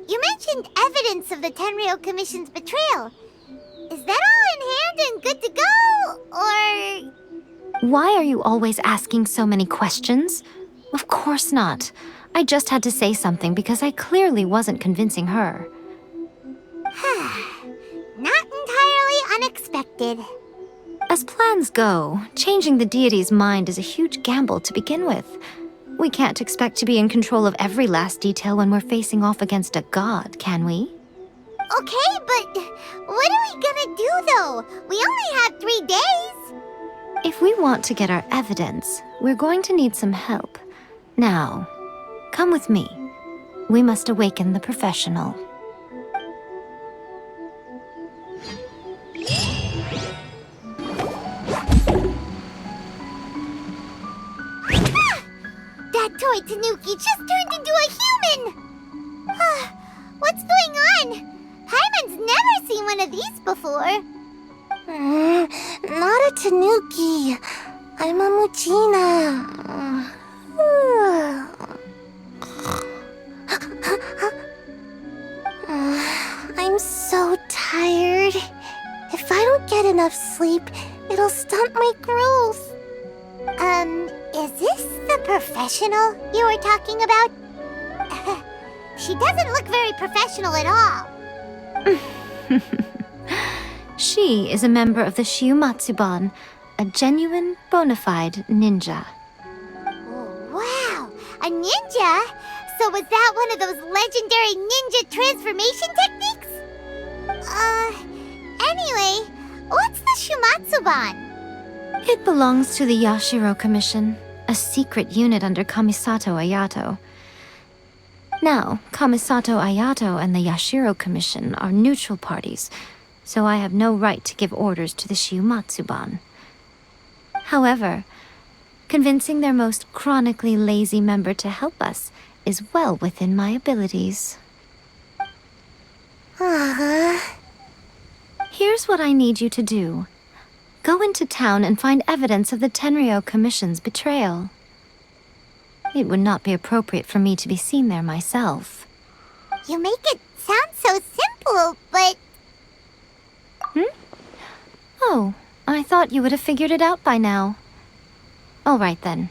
you mentioned evidence of the Tenryou Commission's betrayal. Is that all in hand and good to go, or...? Why are you always asking so many questions? Of course not. I just had to say something because I clearly wasn't convincing her. Not entirely unexpected. As plans go, changing the deity's mind is a huge gamble to begin with. We can't expect to be in control of every last detail when we're facing off against a god, can we? Okay, but what are we gonna do, though? We only have 3 days. If we want to get our evidence, we're going to need some help. Now, come with me. We must awaken the professional. That toy Tanuki just turned into a human! What's going on? Paimon's never seen one of these before. Not a Tanuki. I'm a Muchina. I'm so tired. If I don't get enough sleep, it'll stunt my growth. Is this the professional you were talking about? She doesn't look very professional at all. She is a member of the Shiumatsuban, a genuine, bona fide ninja. Oh, wow, a ninja? So was that one of those legendary ninja transformation techniques? Anyway, what's the Shumatsuban? It belongs to the Yashiro Commission, a secret unit under Kamisato Ayato. Now, Kamisato Ayato and the Yashiro Commission are neutral parties, so I have no right to give orders to the Shiumatsuban. However, convincing their most chronically lazy member to help us is well within my abilities. Here's what I need you to do. Go into town and find evidence of the Tenryou Commission's betrayal. It would not be appropriate for me to be seen there myself. You make it sound so simple, but... Oh, I thought you would have figured it out by now. All right then.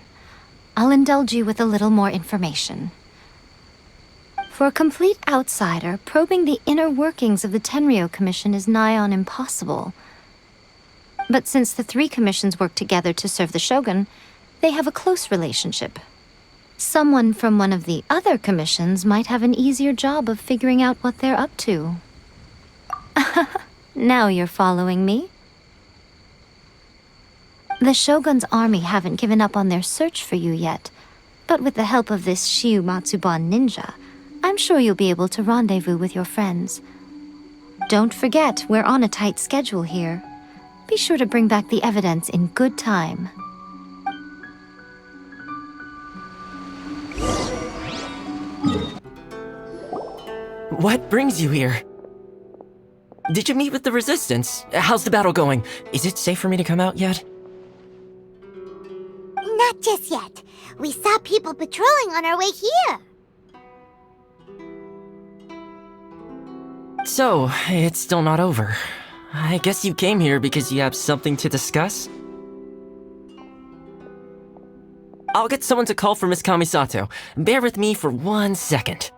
I'll indulge you with a little more information. For a complete outsider, probing the inner workings of the Tenryou Commission is nigh on impossible. But since the 3 commissions work together to serve the Shogun, they have a close relationship. Someone from one of the other commissions might have an easier job of figuring out what they're up to. Now you're following me? The Shogun's army haven't given up on their search for you yet, but with the help of this Shiu Matsuban ninja, I'm sure you'll be able to rendezvous with your friends. Don't forget, we're on a tight schedule here. Be sure to bring back the evidence in good time. What brings you here? Did you meet with the Resistance? How's the battle going? Is it safe for me to come out yet? Not just yet. We saw people patrolling on our way here. So, it's still not over. I guess you came here because you have something to discuss? I'll get someone to call for Miss Kamisato. Bear with me for 1 second.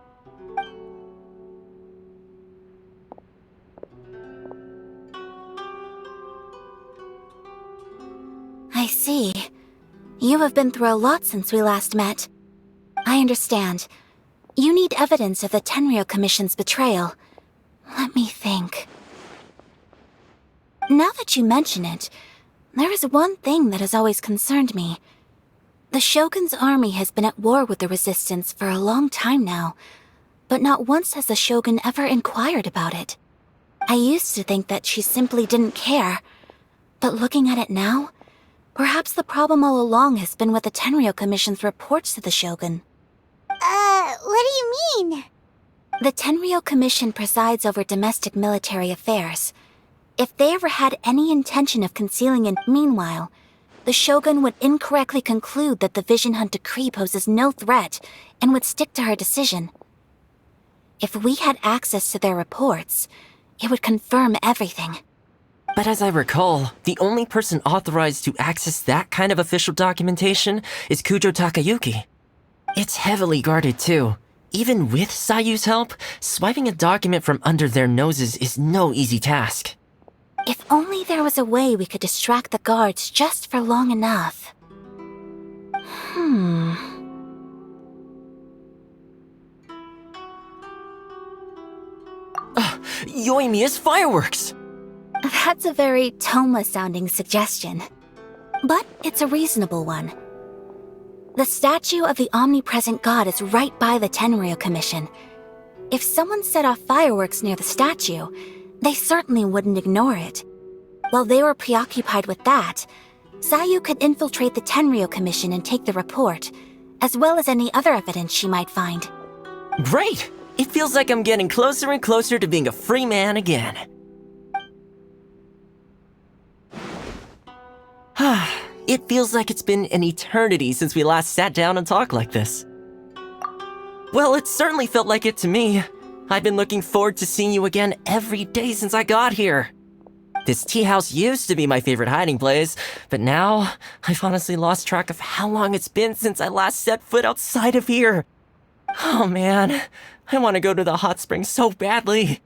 I see. You have been through a lot since we last met. I understand. You need evidence of the Tenryou Commission's betrayal. Let me think. Now that you mention it, there is one thing that has always concerned me. The Shogun's army has been at war with the Resistance for a long time now, but not once has the Shogun ever inquired about it. I used to think that she simply didn't care, but looking at it now, perhaps the problem all along has been with the Tenryou Commission's reports to the Shogun. What do you mean? The Tenryou Commission presides over domestic military affairs. If they ever had any intention of concealing it, meanwhile, the Shogun would incorrectly conclude that the Vision Hunt Decree poses no threat and would stick to her decision. If we had access to their reports, it would confirm everything. But as I recall, the only person authorized to access that kind of official documentation is Kujo Takayuki. It's heavily guarded too. Even with Sayu's help, swiping a document from under their noses is no easy task. If only there was a way we could distract the guards just for long enough. Yoimiya's fireworks! That's a very Toma-sounding suggestion. But it's a reasonable one. The statue of the omnipresent god is right by the Tenryou Commission. If someone set off fireworks near the statue, they certainly wouldn't ignore it. While they were preoccupied with that, Sayu could infiltrate the Tenryou Commission and take the report, as well as any other evidence she might find. Great! It feels like I'm getting closer and closer to being a free man again. It feels like it's been an eternity since we last sat down and talked like this. Well, it certainly felt like it to me. I've been looking forward to seeing you again every day since I got here. This tea house used to be my favorite hiding place, but now I've honestly lost track of how long it's been since I last set foot outside of here. Oh man, I want to go to the hot springs so badly.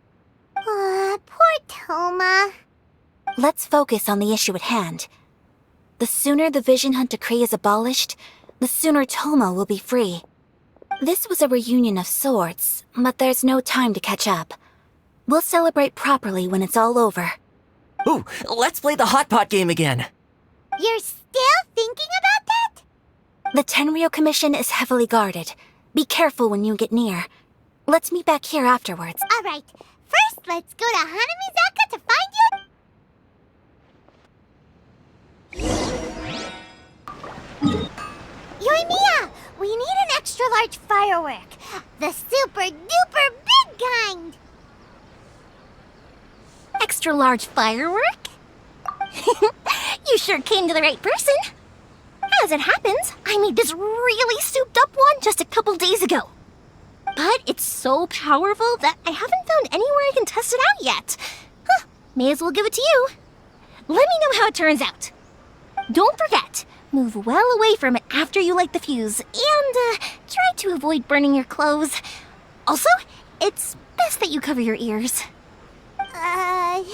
Poor Toma. Let's focus on the issue at hand. The sooner the Vision Hunt Decree is abolished, the sooner Toma will be free. This was a reunion of sorts, but there's no time to catch up. We'll celebrate properly when it's all over. Ooh, let's play the hot pot game again. You're still thinking about that? The Tenryou Commission is heavily guarded. Be careful when you get near. Let's meet back here afterwards. Alright, first let's go to Hanamizaka to find you. Yoimiya, we need an extra large firework. The super duper big kind. Extra large firework? You sure came to the right person. As it happens, I made this really souped up one just a couple days ago. But it's so powerful that I haven't found anywhere I can test it out yet. Huh, may as well give it to you. Let me know how it turns out. Don't forget, move well away from it after you light the fuse, and try to avoid burning your clothes. Also, it's best that you cover your ears. Why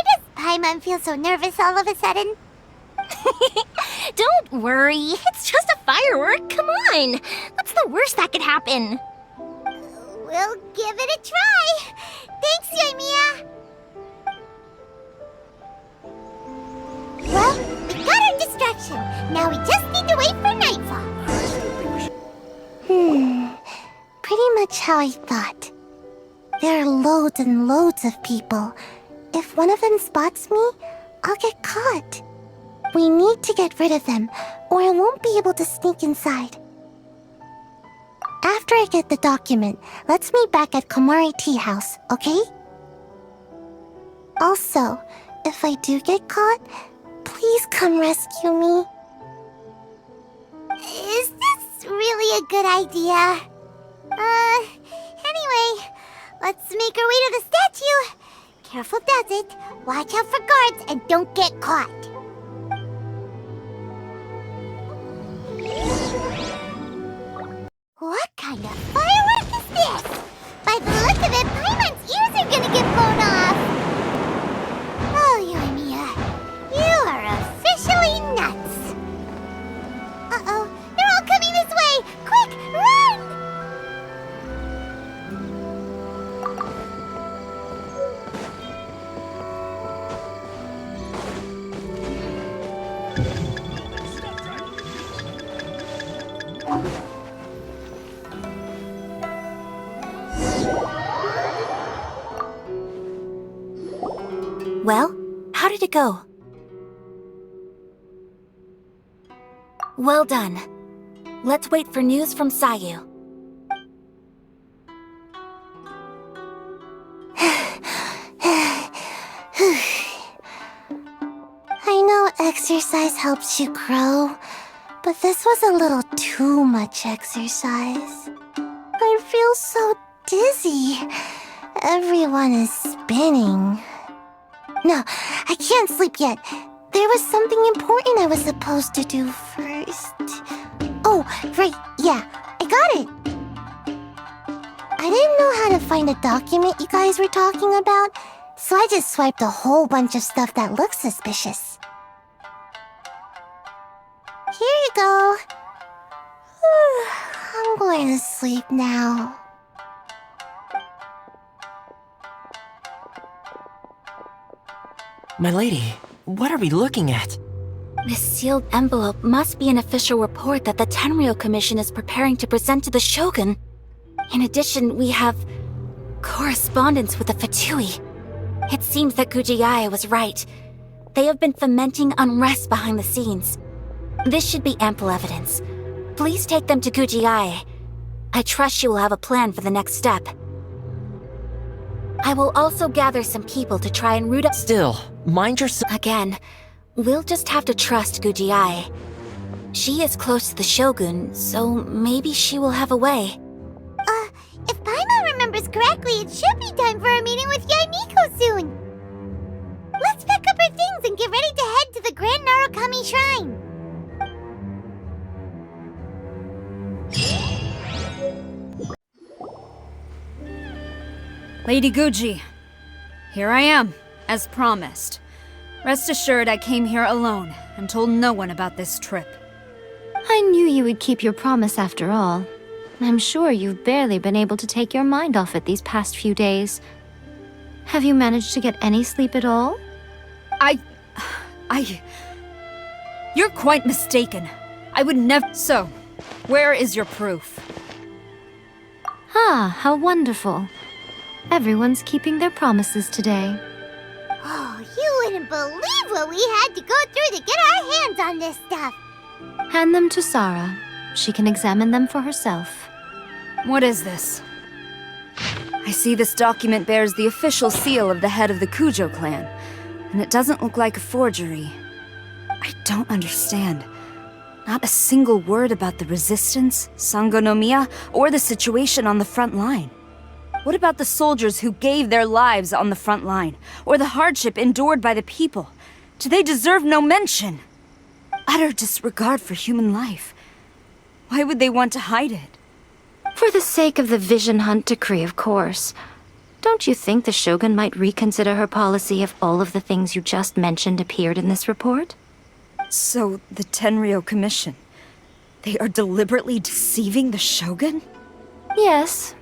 does Paimon feel so nervous all of a sudden? Don't worry, it's just a firework, come on. What's the worst that could happen? We'll give it a try. Thanks, Yoimiya. Well, we got our distraction. Now we just need to wait for nightfall. Pretty much how I thought. There are loads and loads of people. If one of them spots me, I'll get caught. We need to get rid of them, or I won't be able to sneak inside. After I get the document, let's meet back at Komari Tea House, okay? Also, if I do get caught, please come rescue me. Is this really a good idea? Anyway, let's make our way to the statue. Careful does it. Watch out for guards and don't get caught. What kind of firework is this? By the look of it, Paimon's ears are gonna get blown off. Oh, Yoimiya, you are officially nuts. Uh-oh, they're all coming this way! Quick, run! Well, how did it go? Well done. Let's wait for news from Sayu. I know exercise helps you grow, but this was a little too much exercise. I feel so dizzy. Everyone is spinning. No, I can't sleep yet. There was something important I was supposed to do first. Oh, right, yeah, I got it. I didn't know how to find a document you guys were talking about, so I just swiped a whole bunch of stuff that looks suspicious. Here you go. I'm going to sleep now. My lady, what are we looking at? This sealed envelope must be an official report that the Tenryou Commission is preparing to present to the Shogun. In addition, we have correspondence with the Fatui. It seems that Kujiai was right. They have been fomenting unrest behind the scenes. This should be ample evidence. Please take them to Kujiai. I trust she will have a plan for the next step. I will also gather some people to try and root up— Still, mind yourself. Again, we'll just have to trust Kujiai. She is close to the Shogun, so maybe she will have a way. If Paimon remembers correctly, it should be time for a meeting with Yaimiko soon. Let's pack up our things and get ready to head to the Grand Narukami Shrine. Lady Guji, here I am, as promised. Rest assured I came here alone and told no one about this trip. I knew you would keep your promise after all. I'm sure you've barely been able to take your mind off it these past few days. Have you managed to get any sleep at all? You're quite mistaken. I would never— So, where is your proof? Ah, how wonderful. Everyone's keeping their promises today. Oh, you wouldn't believe what we had to go through to get our hands on this stuff. Hand them to Sarah. She can examine them for herself. What is this? I see this document bears the official seal of the head of the Kujo clan, and it doesn't look like a forgery. I don't understand. Not a single word about the resistance, Sangonomiya, or the situation on the front line. What about the soldiers who gave their lives on the front line, or the hardship endured by the people? Do they deserve no mention? Utter disregard for human life. Why would they want to hide it? For the sake of the Vision Hunt decree, of course. Don't you think the Shogun might reconsider her policy if all of the things you just mentioned appeared in this report? So, the Tenryou Commission, they are deliberately deceiving the Shogun? Yes.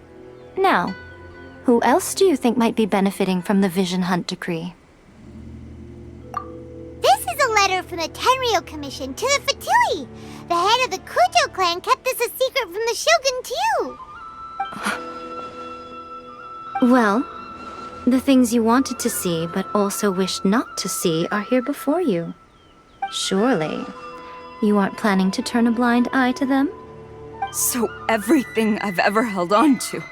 Now, who else do you think might be benefiting from the Vision Hunt decree? This is a letter from the Tenryou Commission to the Fatui. The head of the Kujo clan kept this a secret from the Shogun, too. Well, the things you wanted to see but also wished not to see are here before you. Surely, you aren't planning to turn a blind eye to them? So everything I've ever held on to,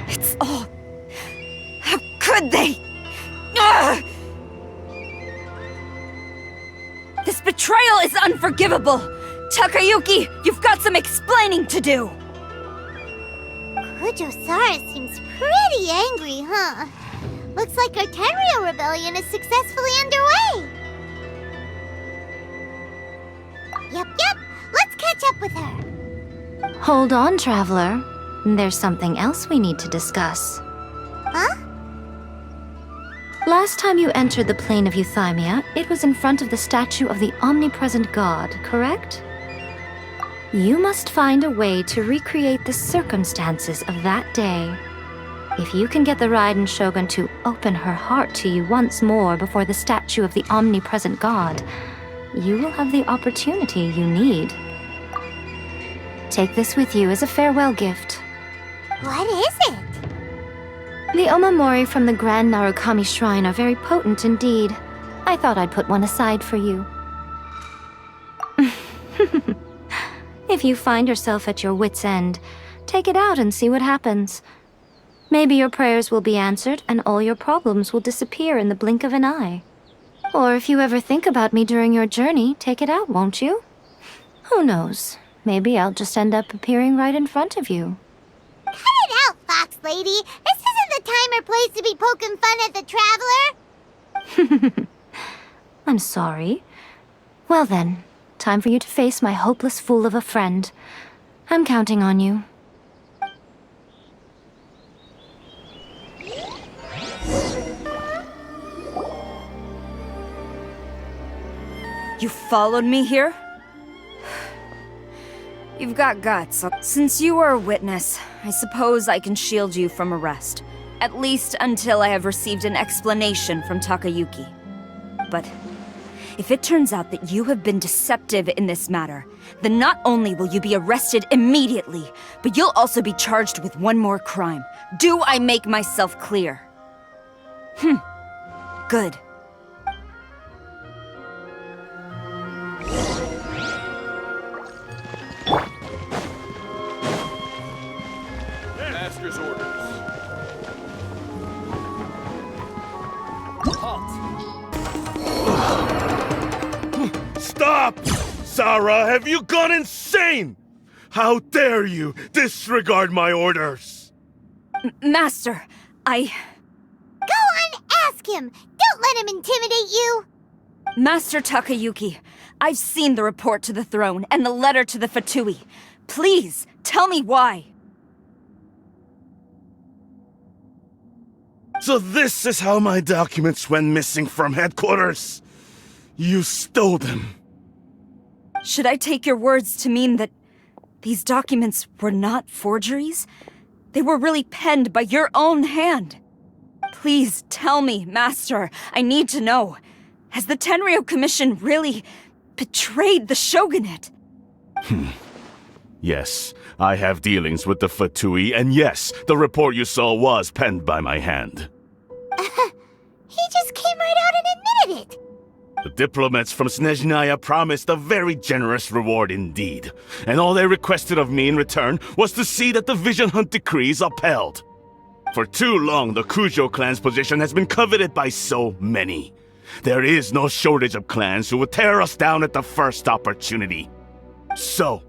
it's all... How could they? Ugh! This betrayal is unforgivable! Takayuki, you've got some explaining to do! Kujo-Sara seems pretty angry, huh? Looks like our Tenryou rebellion is successfully underway. Yep. Let's catch up with her. Hold on, Traveler. There's something else we need to discuss. Huh? Last time you entered the plane of Euthymia, it was in front of the statue of the omnipresent god, correct? You must find a way to recreate the circumstances of that day. If you can get the Raiden Shogun to open her heart to you once more before the statue of the omnipresent god, you will have the opportunity you need. Take this with you as a farewell gift. What is it? The omamori from the Grand Narukami Shrine are very potent indeed. I thought I'd put one aside for you. If you find yourself at your wit's end, take it out and see what happens. Maybe your prayers will be answered and all your problems will disappear in the blink of an eye. Or if you ever think about me during your journey, take it out, won't you? Who knows? Maybe I'll just end up appearing right in front of you. Cut it out, Fox Lady! This isn't the time or place to be poking fun at the Traveler! I'm sorry. Well then, time for you to face my hopeless fool of a friend. I'm counting on you. You followed me here? You've got guts. Since you are a witness, I suppose I can shield you from arrest. At least until I have received an explanation from Takayuki. But if it turns out that you have been deceptive in this matter, then not only will you be arrested immediately, but you'll also be charged with one more crime. Do I make myself clear? Good. Master's orders. Stop! Sarah, have you gone insane? How dare you disregard my orders? Master, Go on, ask him! Don't let him intimidate you! Master Takayuki, I've seen the report to the throne and the letter to the Fatui. Please, tell me why. So this is how my documents went missing from headquarters? You stole them. Should I take your words to mean that these documents were not forgeries? They were really penned by your own hand. Please tell me, Master. I need to know. Has the Tenryou Commission really betrayed the Shogunate? Yes, I have dealings with the Fatui, and yes, the report you saw was penned by my hand. He just came right out and admitted it! The diplomats from Snezhnaya promised a very generous reward indeed, and all they requested of me in return was to see that the Vision Hunt decree is upheld. For too long, the Kujo clan's position has been coveted by so many. There is no shortage of clans who would tear us down at the first opportunity. So,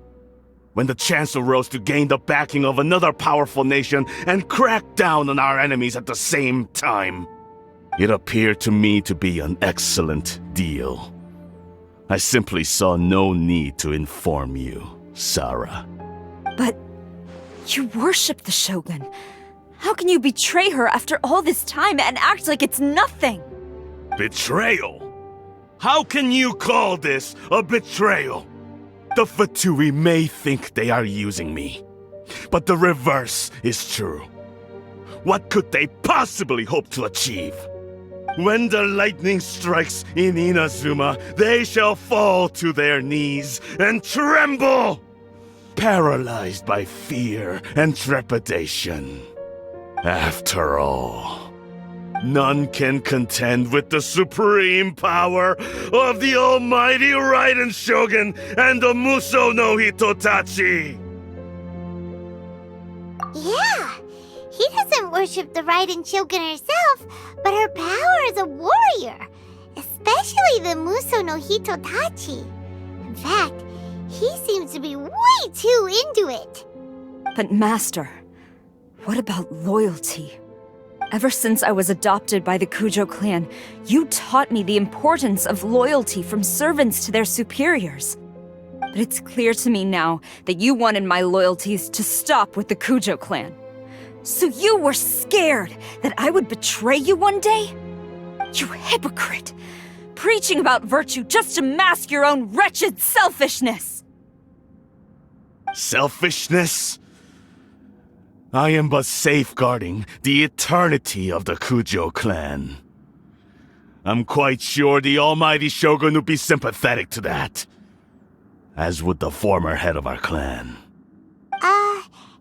when the chance arose to gain the backing of another powerful nation and crack down on our enemies at the same time, it appeared to me to be an excellent deal. I simply saw no need to inform you, Sarah. But you worship the Shogun. How can you betray her after all this time and act like it's nothing? Betrayal? How can you call this a betrayal? The Fatui may think they are using me, but the reverse is true. What could they possibly hope to achieve? When the lightning strikes in Inazuma, they shall fall to their knees and tremble, paralyzed by fear and trepidation. After all, none can contend with the supreme power of the almighty Raiden Shogun and the Muso no Hitotachi! Yeah, he doesn't worship the Raiden Shogun herself, but her power as a warrior, especially the Muso no Hitotachi. In fact, he seems to be way too into it. But Master, what about loyalty? Ever since I was adopted by the Kujo clan, you taught me the importance of loyalty from servants to their superiors. But it's clear to me now that you wanted my loyalties to stop with the Kujo clan. So you were scared that I would betray you one day? You hypocrite! Preaching about virtue just to mask your own wretched selfishness! Selfishness? I am but safeguarding the eternity of the Kujo clan. I'm quite sure the almighty Shogun would be sympathetic to that, as would the former head of our clan.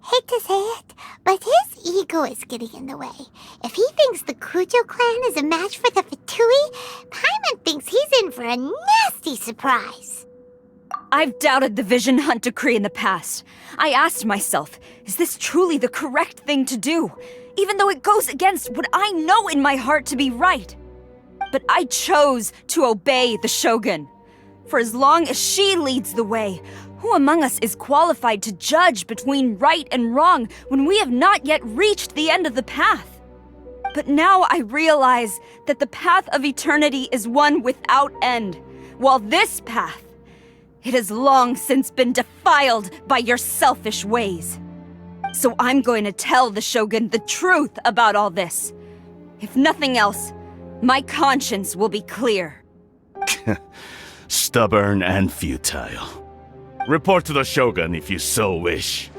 Hate to say it, but his ego is getting in the way. If he thinks the Kujo clan is a match for the Fatui, Paimon thinks he's in for a nasty surprise. I've doubted the Vision Hunt decree in the past. I asked myself, is this truly the correct thing to do? Even though it goes against what I know in my heart to be right. But I chose to obey the Shogun. For as long as she leads the way, who among us is qualified to judge between right and wrong when we have not yet reached the end of the path? But now I realize that the path of eternity is one without end, while this path, it has long since been defiled by your selfish ways. So I'm going to tell the Shogun the truth about all this. If nothing else, my conscience will be clear. Stubborn and futile. Report to the Shogun if you so wish.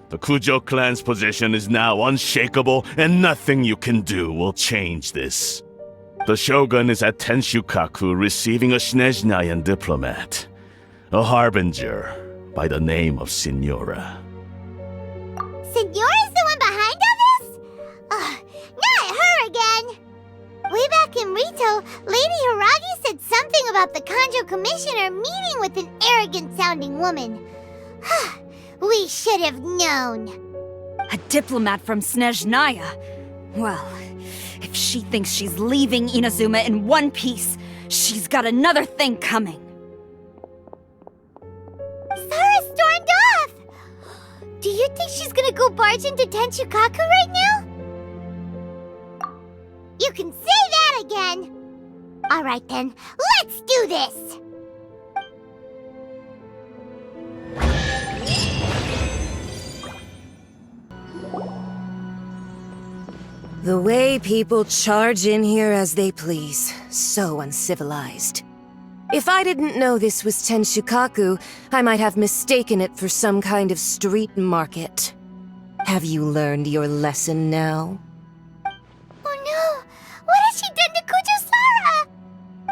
The Kujo clan's position is now unshakable, and nothing you can do will change this. The Shogun is at Tenshukaku receiving a Snezhnayan diplomat, a harbinger by the name of Signora. Signora's the one behind all this? Not her again! Way back in Rito, Lady Hiragi said something about the Kanjo Commissioner meeting with an arrogant-sounding woman. We should have known. A diplomat from Snezhnaya? Well, if she thinks she's leaving Inazuma in one piece, she's got another thing coming. Sarah stormed off! Do you think she's gonna go barge into Tenshukaku right now? You can say that again! Alright then, let's do this! The way people charge in here as they please, so uncivilized. If I didn't know this was Tenshukaku, I might have mistaken it for some kind of street market. Have you learned your lesson now? Oh no! What has she done to Kujo-Sara?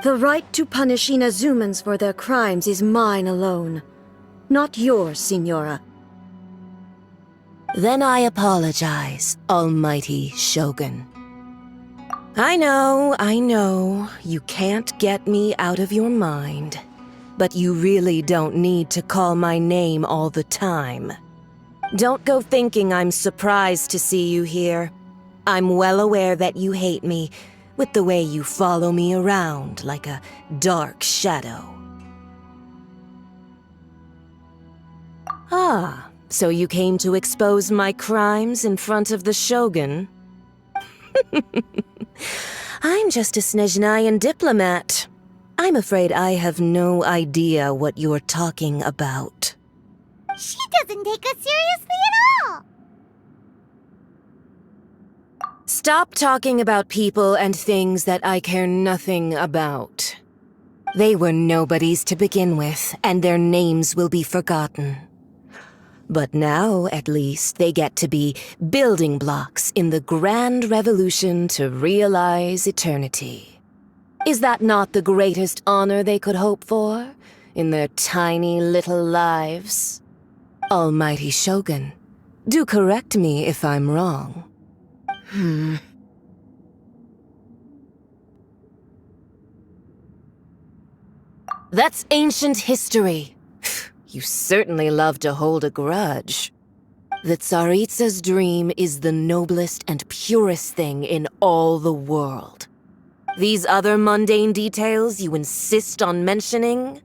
The right to punish Inazumans for their crimes is mine alone. Not yours, Signora. Then I apologize, Almighty Shogun. I know, you can't get me out of your mind. But you really don't need to call my name all the time. Don't go thinking I'm surprised to see you here. I'm well aware that you hate me, with the way you follow me around like a dark shadow. Ah, so you came to expose my crimes in front of the Shogun? I'm just a Snezhnayan diplomat. I'm afraid I have no idea what you're talking about. She doesn't take us seriously at all! Stop talking about people and things that I care nothing about. They were nobodies to begin with, and their names will be forgotten. But now, at least, they get to be building blocks in the grand revolution to realize eternity. Is that not the greatest honor they could hope for in their tiny little lives? Almighty Shogun, do correct me if I'm wrong. That's ancient history. You certainly love to hold a grudge. The Tsaritsa's dream is the noblest and purest thing in all the world. These other mundane details you insist on mentioning,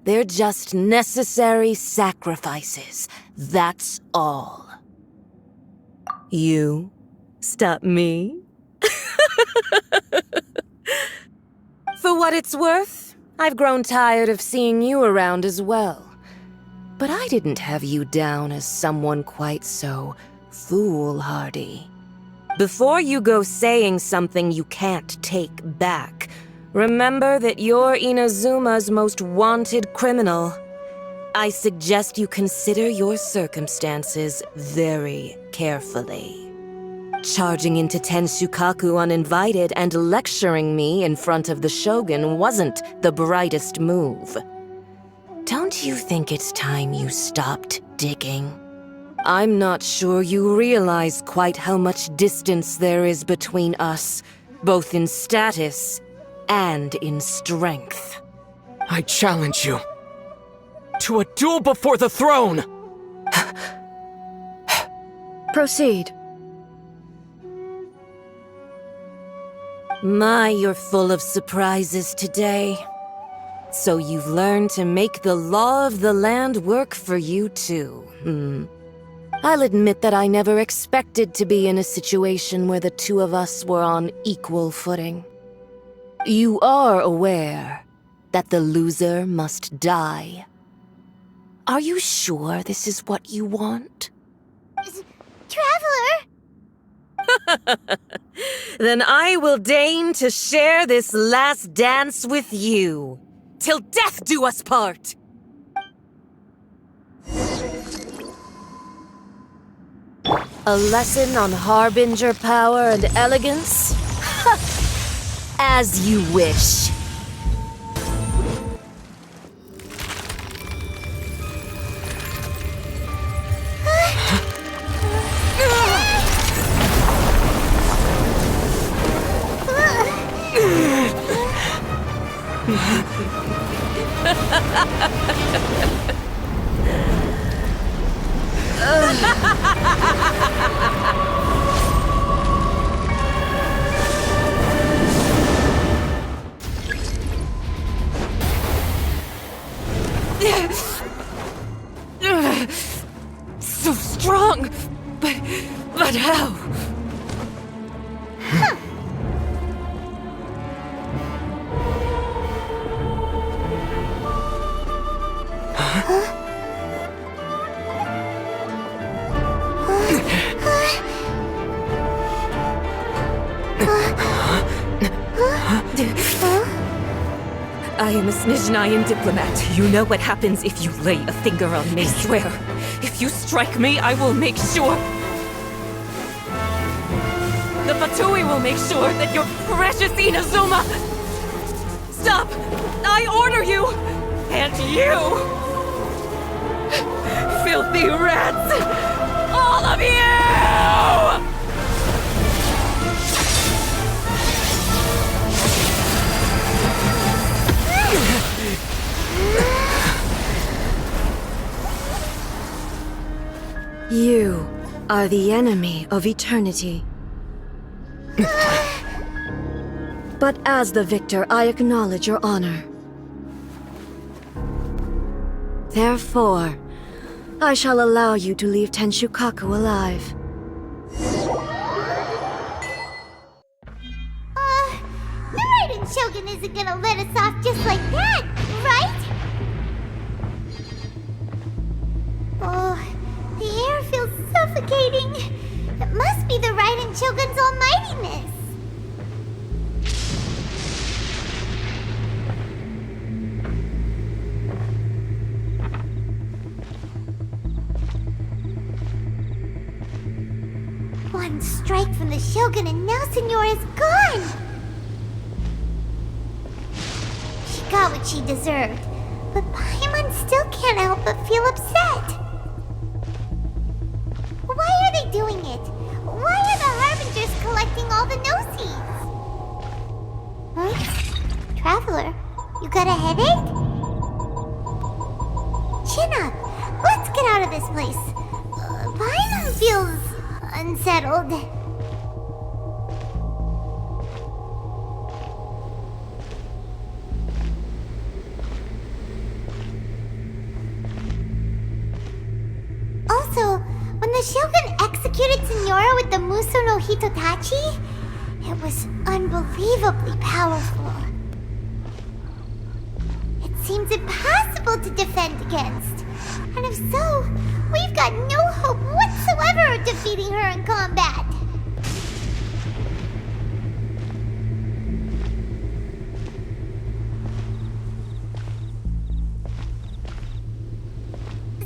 they're just necessary sacrifices, that's all. You stop me? For what it's worth, I've grown tired of seeing you around as well. But I didn't have you down as someone quite so foolhardy. Before you go saying something you can't take back, remember that you're Inazuma's most wanted criminal. I suggest you consider your circumstances very carefully. Charging into Tenshukaku uninvited and lecturing me in front of the Shogun wasn't the brightest move. Don't you think it's time you stopped digging? I'm not sure you realize quite how much distance there is between us, both in status and in strength. I challenge you to a duel before the throne! Proceed. My, you're full of surprises today. So you've learned to make the law of the land work for you too, I'll admit that I never expected to be in a situation where the two of us were on equal footing. You are aware that the loser must die. Are you sure this is what you want? Traveler! Then I will deign to share this last dance with you. Till death do us part! A lesson on harbinger power and elegance? As you wish. So strong, but how? I am a Snezhnayan diplomat. You know what happens if you lay a finger on me. I swear, if you strike me, I will make sure... The Fatui will make sure that your precious Inazuma... Stop! I order you! And you! Filthy rats! All of you! You are the enemy of eternity. But as the victor, I acknowledge your honor. Therefore, I shall allow you to leave Tenshukaku alive. The Raiden Shogun isn't gonna let us off just like that, right? Oh, the air feels suffocating. It must be the Raiden Shogun's almightiness. One strike from the Shogun and now Signora's gone! She got what she deserved, but Paimon still can't help but feel upset. Why are they doing it? Why are the Harbingers collecting all the no-seeds? Huh? Traveler, you got a headache? Chin up. Let's get out of this place. Paimon feels unsettled. Also, when the Shogun executed Signora with the Muso no Hitotachi, it was unbelievably powerful. It seems impossible to defend against. And if so, we've got no hope whatsoever of defeating her in combat.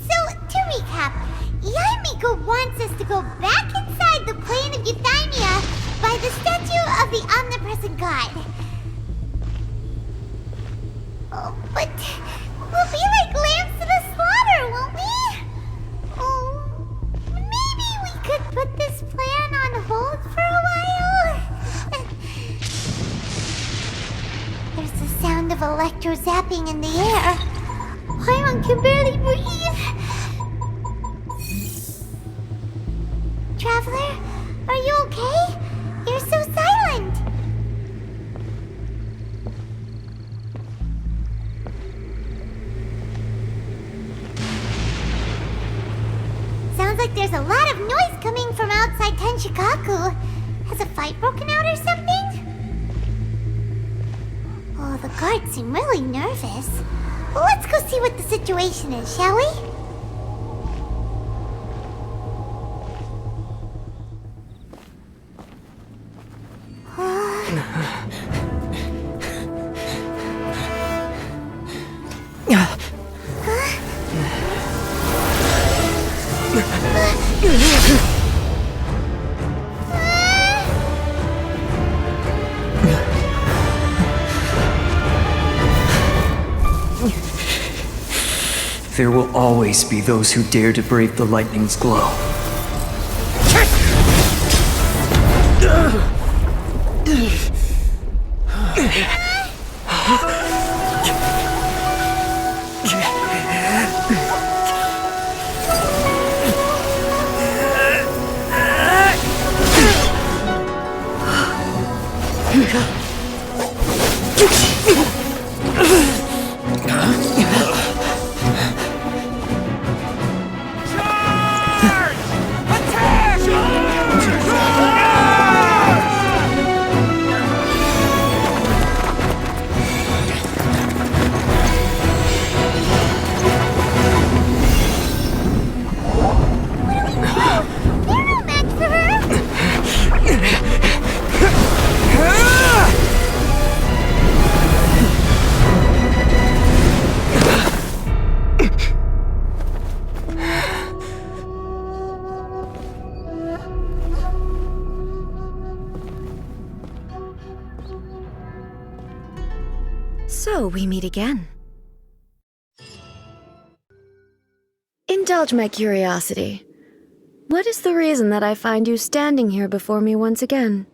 So, to recap, Yaimiko wants us to go back inside the plane of Euthymia by the statue of the omnipresent god. Oh, but we'll be like lambs to the slaughter, won't we? Oh, maybe we could put this plan on hold for a while? There's the sound of electro zapping in the air. Paimon can barely breathe. Traveler, are you okay? You're so silent. Sounds like there's a lot of noise coming from outside Tenshukaku. Has a fight broken out or something? Oh, the guards seem really nervous. Well, let's go see what the situation is, shall we? There will always be those who dare to brave the lightning's glow. So we meet again. Indulge my curiosity. What is the reason that I find you standing here before me once again?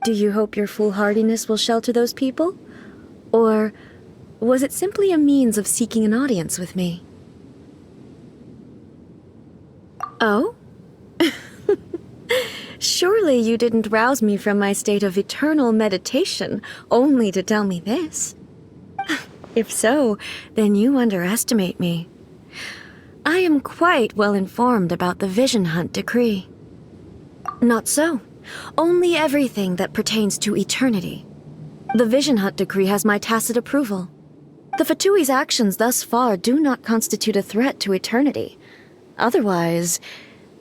Do you hope your foolhardiness will shelter those people? Or was it simply a means of seeking an audience with me? Oh? Surely you didn't rouse me from my state of eternal meditation only to tell me this. If so, then you underestimate me. I am quite well informed about the Vision Hunt decree. Not so. Only everything that pertains to eternity. The Vision Hunt decree has my tacit approval. The Fatui's actions thus far do not constitute a threat to eternity. Otherwise,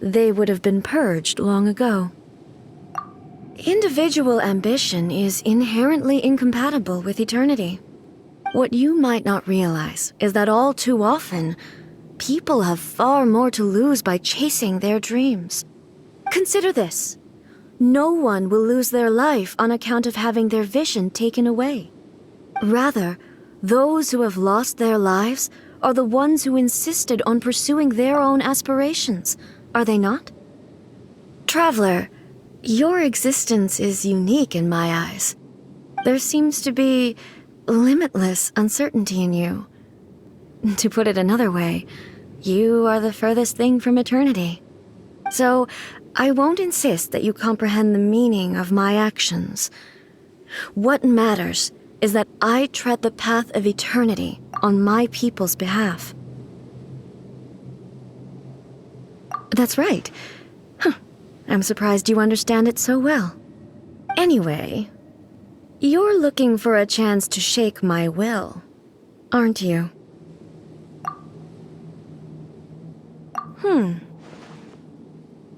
they would have been purged long ago. Individual ambition is inherently incompatible with eternity. What you might not realize is that all too often, people have far more to lose by chasing their dreams. Consider this. No one will lose their life on account of having their vision taken away. Rather, those who have lost their lives are the ones who insisted on pursuing their own aspirations, are they not? Traveler, your existence is unique in my eyes. There seems to be limitless uncertainty in you. To put it another way, you are the furthest thing from eternity. So, I won't insist that you comprehend the meaning of my actions. What matters is that I tread the path of eternity on my people's behalf. That's right. I'm surprised you understand it so well. Anyway, you're looking for a chance to shake my will, aren't you?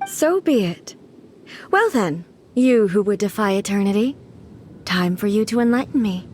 So be it. Well then, you who would defy eternity, time for you to enlighten me.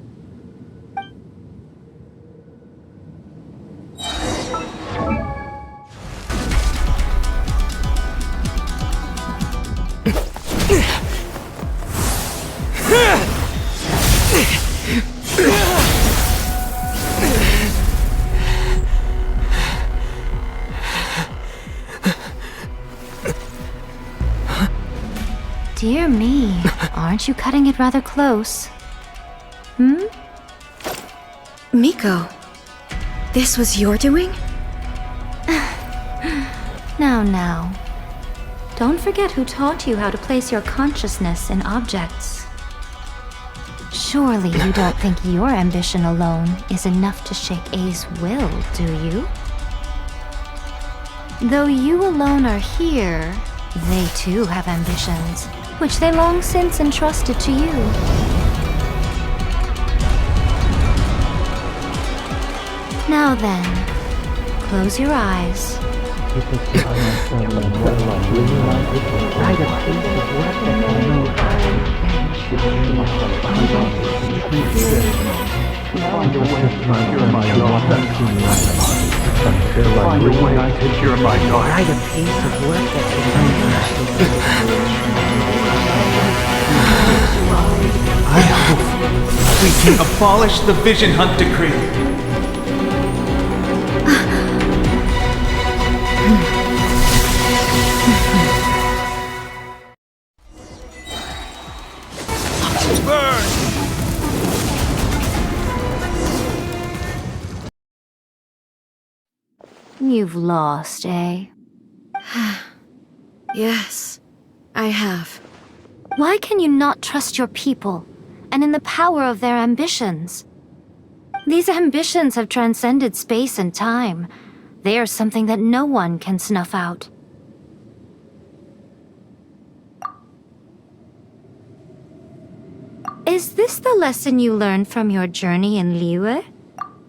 Dear me, aren't you cutting it rather close? Miko, this was your doing? Now. Don't forget who taught you how to place your consciousness in objects. Surely you don't think your ambition alone is enough to shake A's will, do you? Though you alone are here, they too have ambitions, which they long since entrusted to you. Now then, close your eyes. I hope we can abolish the Vision Hunt decree. You've lost, eh? Yes, I have. Why can you not trust your people, and in the power of their ambitions? These ambitions have transcended space and time. They are something that no one can snuff out. Is this the lesson you learned from your journey in Liyue?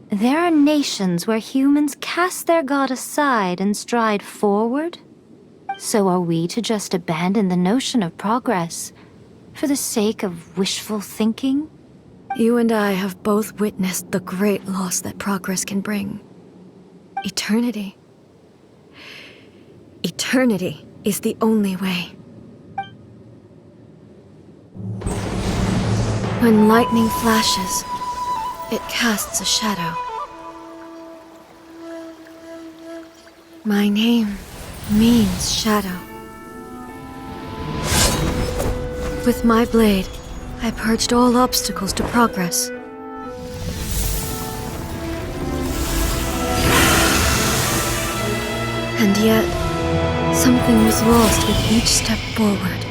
There are nations where humans cast their god aside and stride forward. So are we to just abandon the notion of progress for the sake of wishful thinking? You and I have both witnessed the great loss that progress can bring. Eternity. Eternity is the only way. When lightning flashes, it casts a shadow. My name means shadow. With my blade, I purged all obstacles to progress. And yet, something was lost with each step forward.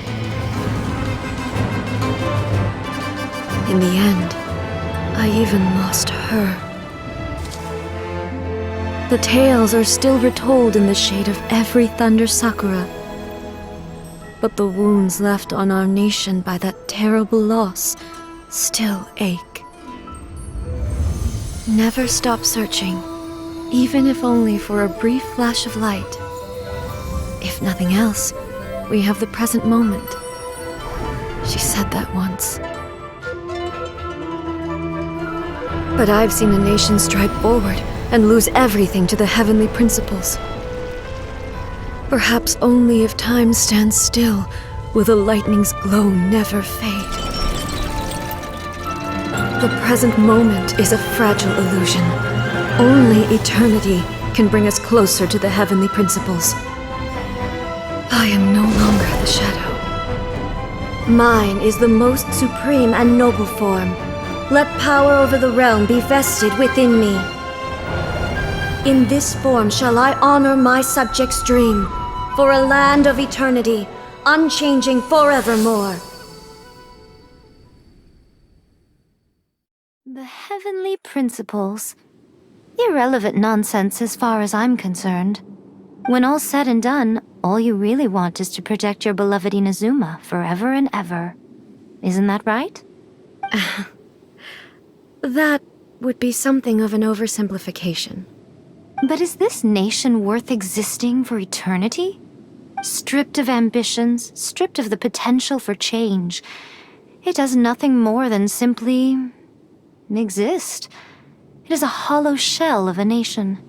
In the end, I even lost her. The tales are still retold in the shade of every thunder sakura. But the wounds left on our nation by that terrible loss still ache. Never stop searching, even if only for a brief flash of light. If nothing else, we have the present moment. She said that once. But I've seen a nation stride forward and lose everything to the heavenly principles. Perhaps only if time stands still will the lightning's glow never fade. The present moment is a fragile illusion. Only eternity can bring us closer to the heavenly principles. I am no longer the shadow. Mine is the most supreme and noble form. Let power over the realm be vested within me. In this form shall I honor my subjects' dream, for a land of eternity, unchanging forevermore. The heavenly principles. Irrelevant nonsense as far as I'm concerned. When all's said and done, all you really want is to protect your beloved Inazuma forever and ever. Isn't that right? That would be something of an oversimplification. But is this nation worth existing for eternity? Stripped of ambitions, stripped of the potential for change, it does nothing more than simply exist. It is a hollow shell of a nation.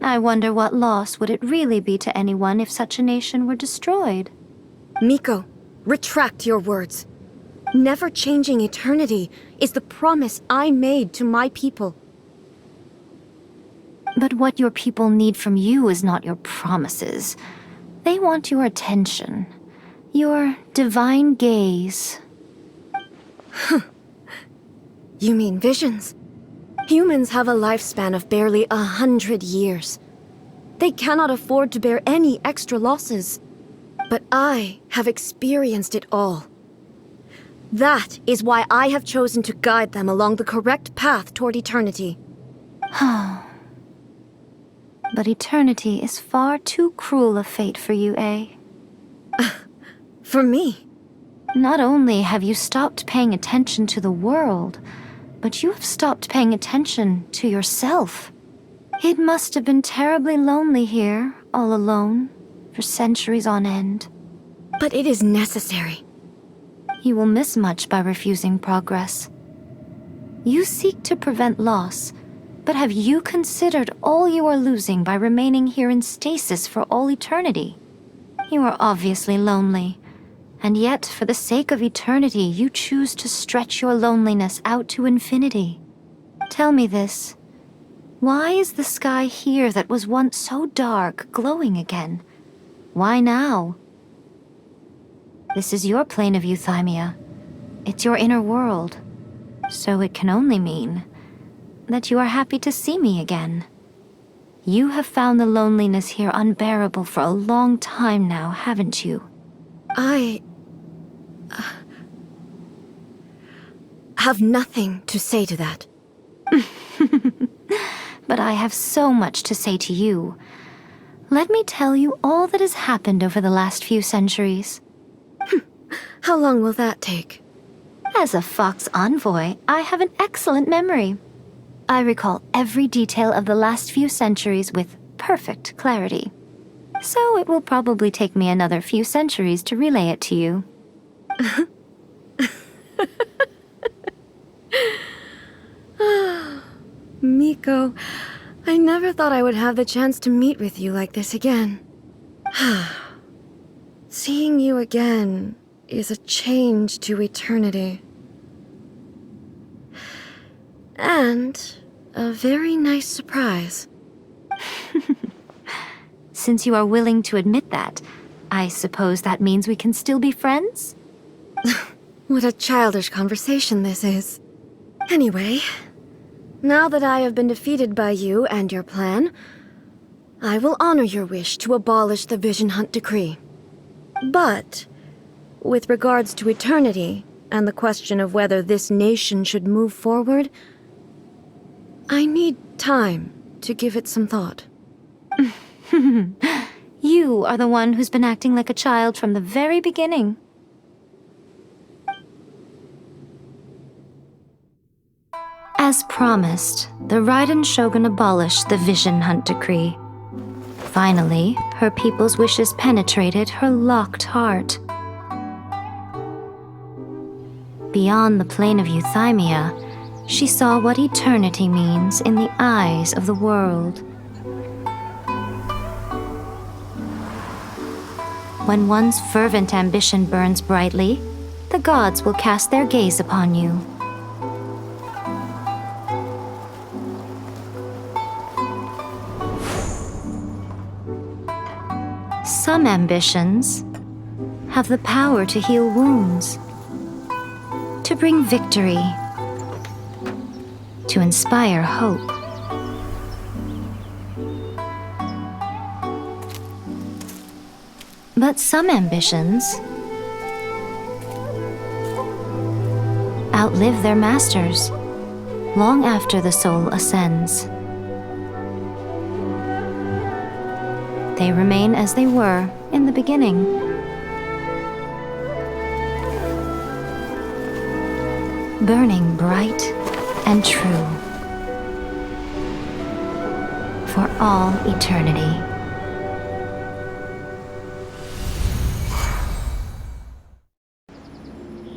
I wonder what loss would it really be to anyone if such a nation were destroyed. Miko, retract your words. Never changing eternity is the promise I made to my people. But what your people need from you is not your promises. They want your attention. Your divine gaze. You mean visions? Humans have a lifespan of barely 100 years. They cannot afford to bear any extra losses. But I have experienced it all. That is why I have chosen to guide them along the correct path toward eternity. But eternity is far too cruel a fate for you, eh? For me? Not only have you stopped paying attention to the world, but you have stopped paying attention to yourself. It must have been terribly lonely here, all alone, for centuries on end. But it is necessary. You will miss much by refusing progress. You seek to prevent loss, but have you considered all you are losing by remaining here in stasis for all eternity? You are obviously lonely, and yet for the sake of eternity you choose to stretch your loneliness out to infinity. Tell me this. Why is the sky here that was once so dark glowing again? Why now? This is your plane of euthymia. It's your inner world. So it can only mean that you are happy to see me again. You have found the loneliness here unbearable for a long time now, haven't you? I have nothing to say to that. But I have so much to say to you. Let me tell you all that has happened over the last few centuries. How long will that take? As a Fox envoy, I have an excellent memory. I recall every detail of the last few centuries with perfect clarity. So it will probably take me another few centuries to relay it to you. Miko, I never thought I would have the chance to meet with you like this again. Seeing you again is a change to eternity. And a very nice surprise. Since you are willing to admit that, I suppose that means we can still be friends? What a childish conversation this is. Anyway, now that I have been defeated by you and your plan, I will honor your wish to abolish the Vision Hunt Decree. But, with regards to eternity, and the question of whether this nation should move forward, I need time to give it some thought. You are the one who's been acting like a child from the very beginning. As promised, the Raiden Shogun abolished the Vision Hunt Decree. Finally, her people's wishes penetrated her locked heart. Beyond the plane of euthymia, she saw what eternity means in the eyes of the world. When one's fervent ambition burns brightly, the gods will cast their gaze upon you. Some ambitions have the power to heal wounds, to bring victory, to inspire hope. But some ambitions outlive their masters long after the soul ascends. They remain as they were in the beginning. Burning bright and true for all eternity.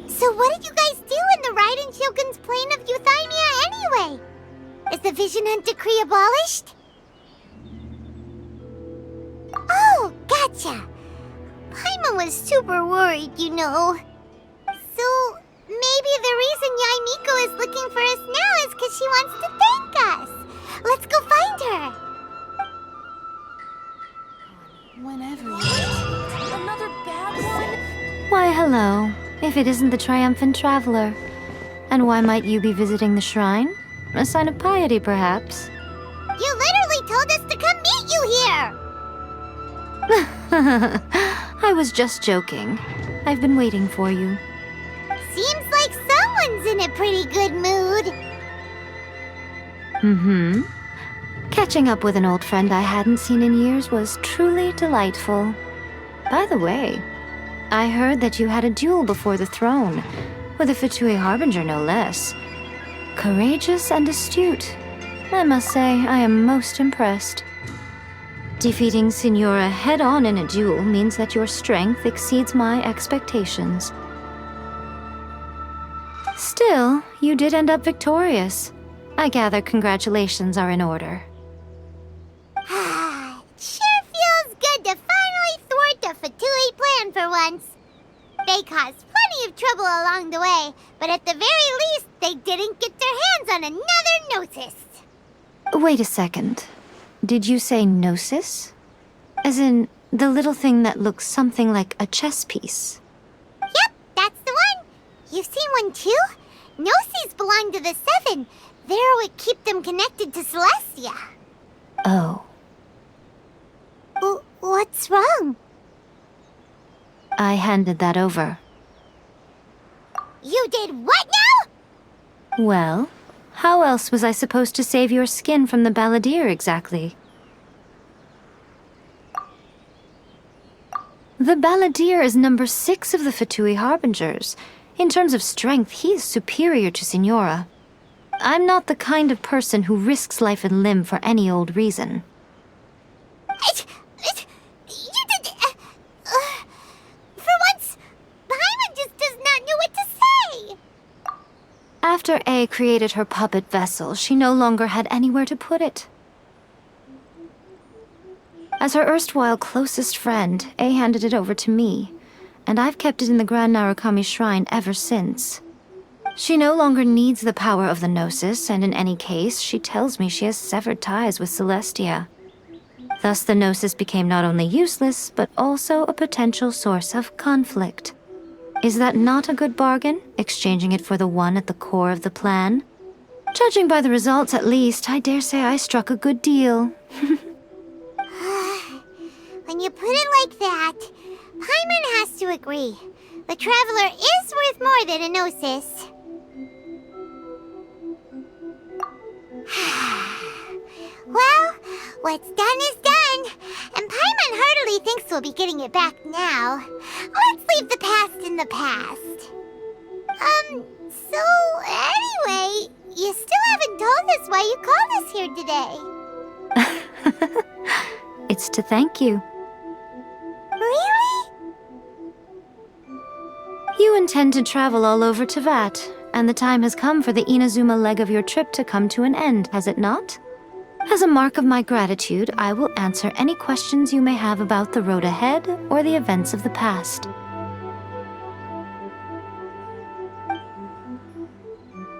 So what did you guys do in the Raiden Shogun's plane of euthymia anyway? Is the Vision Hunt Decree abolished? Oh, gotcha. Paimon was super worried, you know. So, maybe the reason Yaimiko is looking for us now is because she wants to thank us. Let's go find her. Whenever you Another bad one? Why, hello, if it isn't the triumphant traveler. And why might you be visiting the shrine? A sign of piety, perhaps? You literally told us to come meet you here! I was just joking. I've been waiting for you. Seems like someone's in a pretty good mood. Mm-hmm. Catching up with an old friend I hadn't seen in years was truly delightful. By the way, I heard that you had a duel before the throne, with a Fatui Harbinger no less. Courageous and astute. I must say, I am most impressed. Defeating Signora head-on in a duel means that your strength exceeds my expectations. Still, you did end up victorious. I gather congratulations are in order. Sure feels good to finally thwart the Fatui plan for once. They caused plenty of trouble along the way, but at the very least, they didn't get their hands on another Gnosis. Wait a second. Did you say Gnosis? As in, the little thing that looks something like a chess piece? Yep, that's the one. You've seen one too? Gnosis belong to the Seven. They're what keep them connected to Celestia. Oh. What's wrong? I handed that over. You did what now? Well, how else was I supposed to save your skin from the balladeer exactly? The balladeer is number 6 of the Fatui Harbingers. In terms of strength, he is superior to Signora. I'm not the kind of person who risks life and limb for any old reason. For once, Paimon just does not know what to say. After A created her puppet vessel, she no longer had anywhere to put it. As her erstwhile closest friend, A handed it over to me, and I've kept it in the Grand Narukami Shrine ever since. She no longer needs the power of the Gnosis, and in any case, she tells me she has severed ties with Celestia. Thus the Gnosis became not only useless, but also a potential source of conflict. Is that not a good bargain, exchanging it for the one at the core of the plan? Judging by the results, at least, I dare say I struck a good deal. When you put it like that, Paimon has to agree. The Traveler is worth more than a Gnosis. Well, What's done is done, and Paimon hardly thinks we'll be getting it back now. Let's leave the past in the past. So anyway, you still haven't told us why you called us here today. It's to thank you. Really? You intend to travel all over Teyvat, and the time has come for the Inazuma leg of your trip to come to an end, has it not? As a mark of my gratitude, I will answer any questions you may have about the road ahead or the events of the past.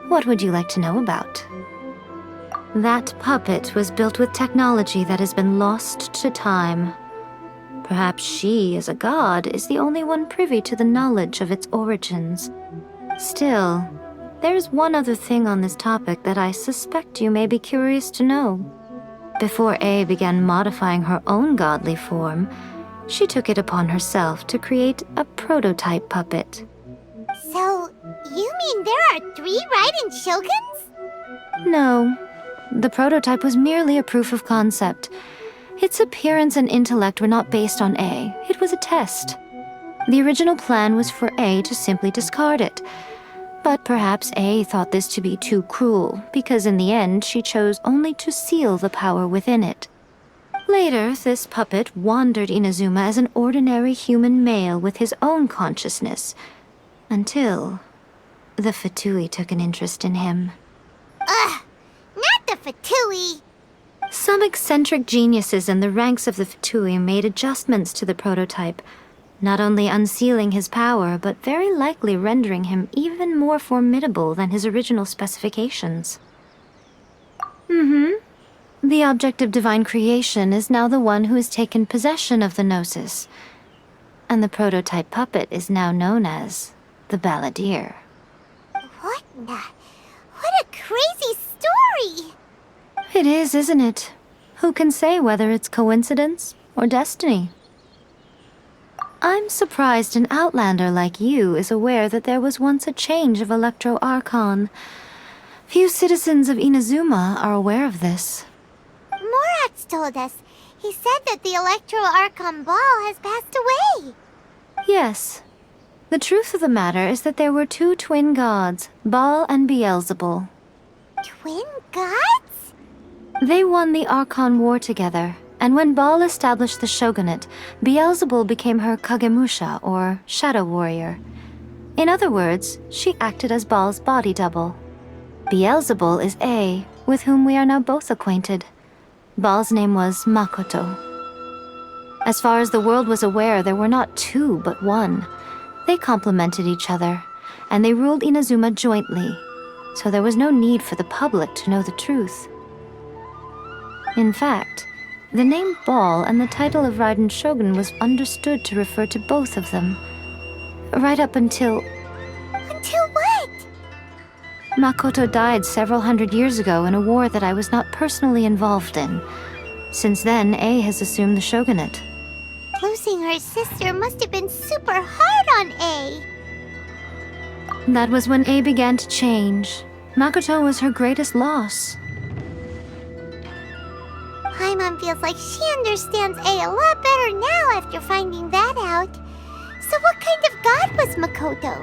What would you like to know about? That puppet was built with technology that has been lost to time. Perhaps she, as a god, is the only one privy to the knowledge of its origins. Still, there's one other thing on this topic that I suspect you may be curious to know. Before A began modifying her own godly form, she took it upon herself to create a prototype puppet. So, you mean there are 3 Raiden Shoguns? No. The prototype was merely a proof of concept. Its appearance and intellect were not based on A. It was a test. The original plan was for A to simply discard it. But perhaps A thought this to be too cruel, because in the end she chose only to seal the power within it. Later, this puppet wandered Inazuma as an ordinary human male with his own consciousness, until the Fatui took an interest in him. Ugh! Not the Fatui! Some eccentric geniuses in the ranks of the Fatui made adjustments to the prototype, not only unsealing his power, but very likely rendering him even more formidable than his original specifications. The object of divine creation is now the one who has taken possession of the Gnosis, and the prototype puppet is now known as the Balladeer. What a crazy story! It is, isn't it? Who can say whether it's coincidence or destiny? I'm surprised an outlander like you is aware that there was once a change of Electro Archon. Few citizens of Inazuma are aware of this. Morax told us. He said that the Electro Archon Ball has passed away. Yes. The truth of the matter is that there were 2 twin gods, Baal and Beelzebul. Twin gods? They won the Archon War together, and when Baal established the shogunate, Beelzebul became her Kagemusha, or shadow warrior. In other words, she acted as Baal's body double. Beelzebul is A, with whom we are now both acquainted. Baal's name was Makoto. As far as the world was aware, there were not 2, but 1. They complemented each other, and they ruled Inazuma jointly, so there was no need for the public to know the truth. In fact, the name Baal and the title of Raiden Shogun was understood to refer to both of them. Right up until... Until what? Makoto died several hundred years ago in a war that I was not personally involved in. Since then, A has assumed the shogunate. Losing her sister must have been super hard on A. That was when A began to change. Makoto was her greatest loss. Paimon feels like she understands A a lot better now after finding that out. So what kind of god was Makoto?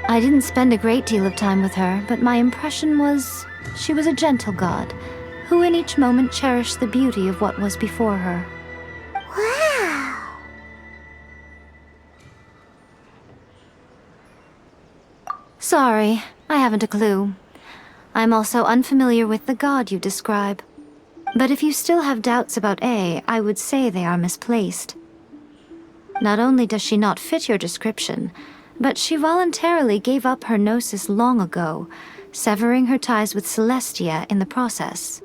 I didn't spend a great deal of time with her, but my impression was she was a gentle god, who in each moment cherished the beauty of what was before her. Wow! Sorry, I haven't a clue. I'm also unfamiliar with the god you describe. But if you still have doubts about A, I would say they are misplaced. Not only does she not fit your description, but she voluntarily gave up her gnosis long ago, severing her ties with Celestia in the process.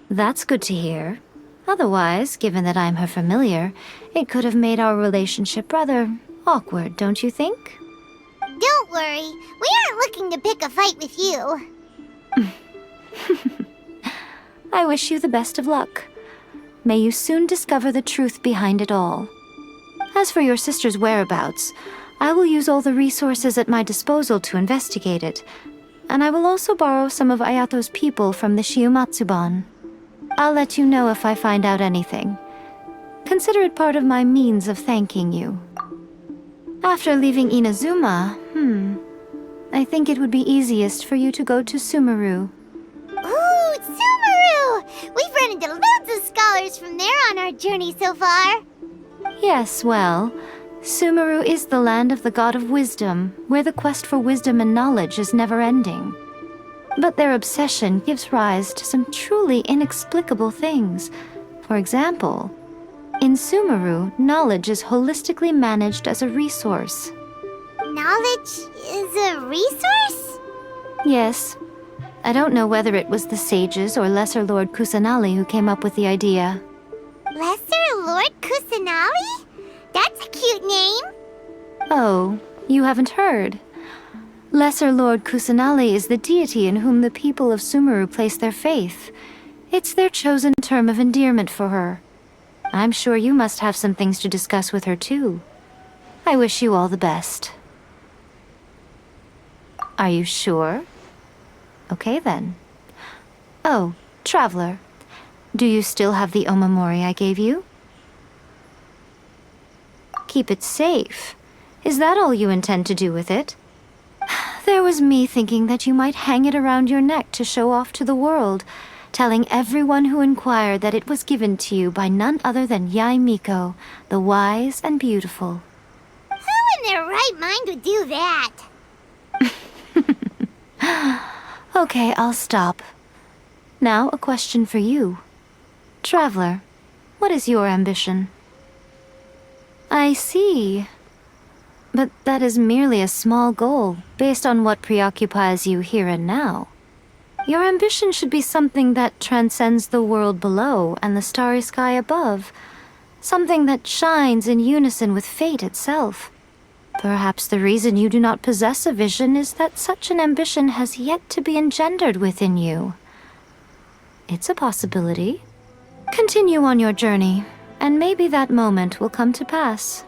That's good to hear. Otherwise, given that I'm her familiar, it could have made our relationship rather awkward, don't you think? Don't worry, we aren't looking to pick a fight with you. I wish you the best of luck. May you soon discover the truth behind it all. As for your sister's whereabouts, I will use all the resources at my disposal to investigate it. and I will also borrow some of Ayato's people from the Shiumatsuban. I'll let you know if I find out anything. Consider it part of my means of thanking you. After leaving Inazuma, I think it would be easiest for you to go to Sumeru. Ooh, Sumeru! We've run into loads of scholars from there on our journey so far. Yes, well, Sumeru is the land of the god of wisdom, where the quest for wisdom and knowledge is never-ending. But their obsession gives rise to some truly inexplicable things. For example, in Sumeru, knowledge is holistically managed as a resource. Knowledge is a resource? Yes. I don't know whether it was the sages or Lesser Lord Kusanali who came up with the idea. Lesser Lord Kusanali? That's a cute name. Oh, you haven't heard. Lesser Lord Kusanali is the deity in whom the people of Sumeru place their faith. It's their chosen term of endearment for her. I'm sure you must have some things to discuss with her too. I wish you all the best. Are you sure? Okay then. Oh, Traveler, do you still have the omamori I gave you? Keep it safe. Is that all you intend to do with it? There was me thinking that you might hang it around your neck to show off to the world, telling everyone who inquired that it was given to you by none other than Yae Miko, the wise and beautiful. Who in their right mind would do that? Okay, I'll stop. Now, a question for you. Traveler, what is your ambition? I see. But that is merely a small goal, based on what preoccupies you here and now. Your ambition should be something that transcends the world below and the starry sky above. Something that shines in unison with fate itself. Perhaps the reason you do not possess a vision is that such an ambition has yet to be engendered within you. It's a possibility. Continue on your journey, and maybe that moment will come to pass.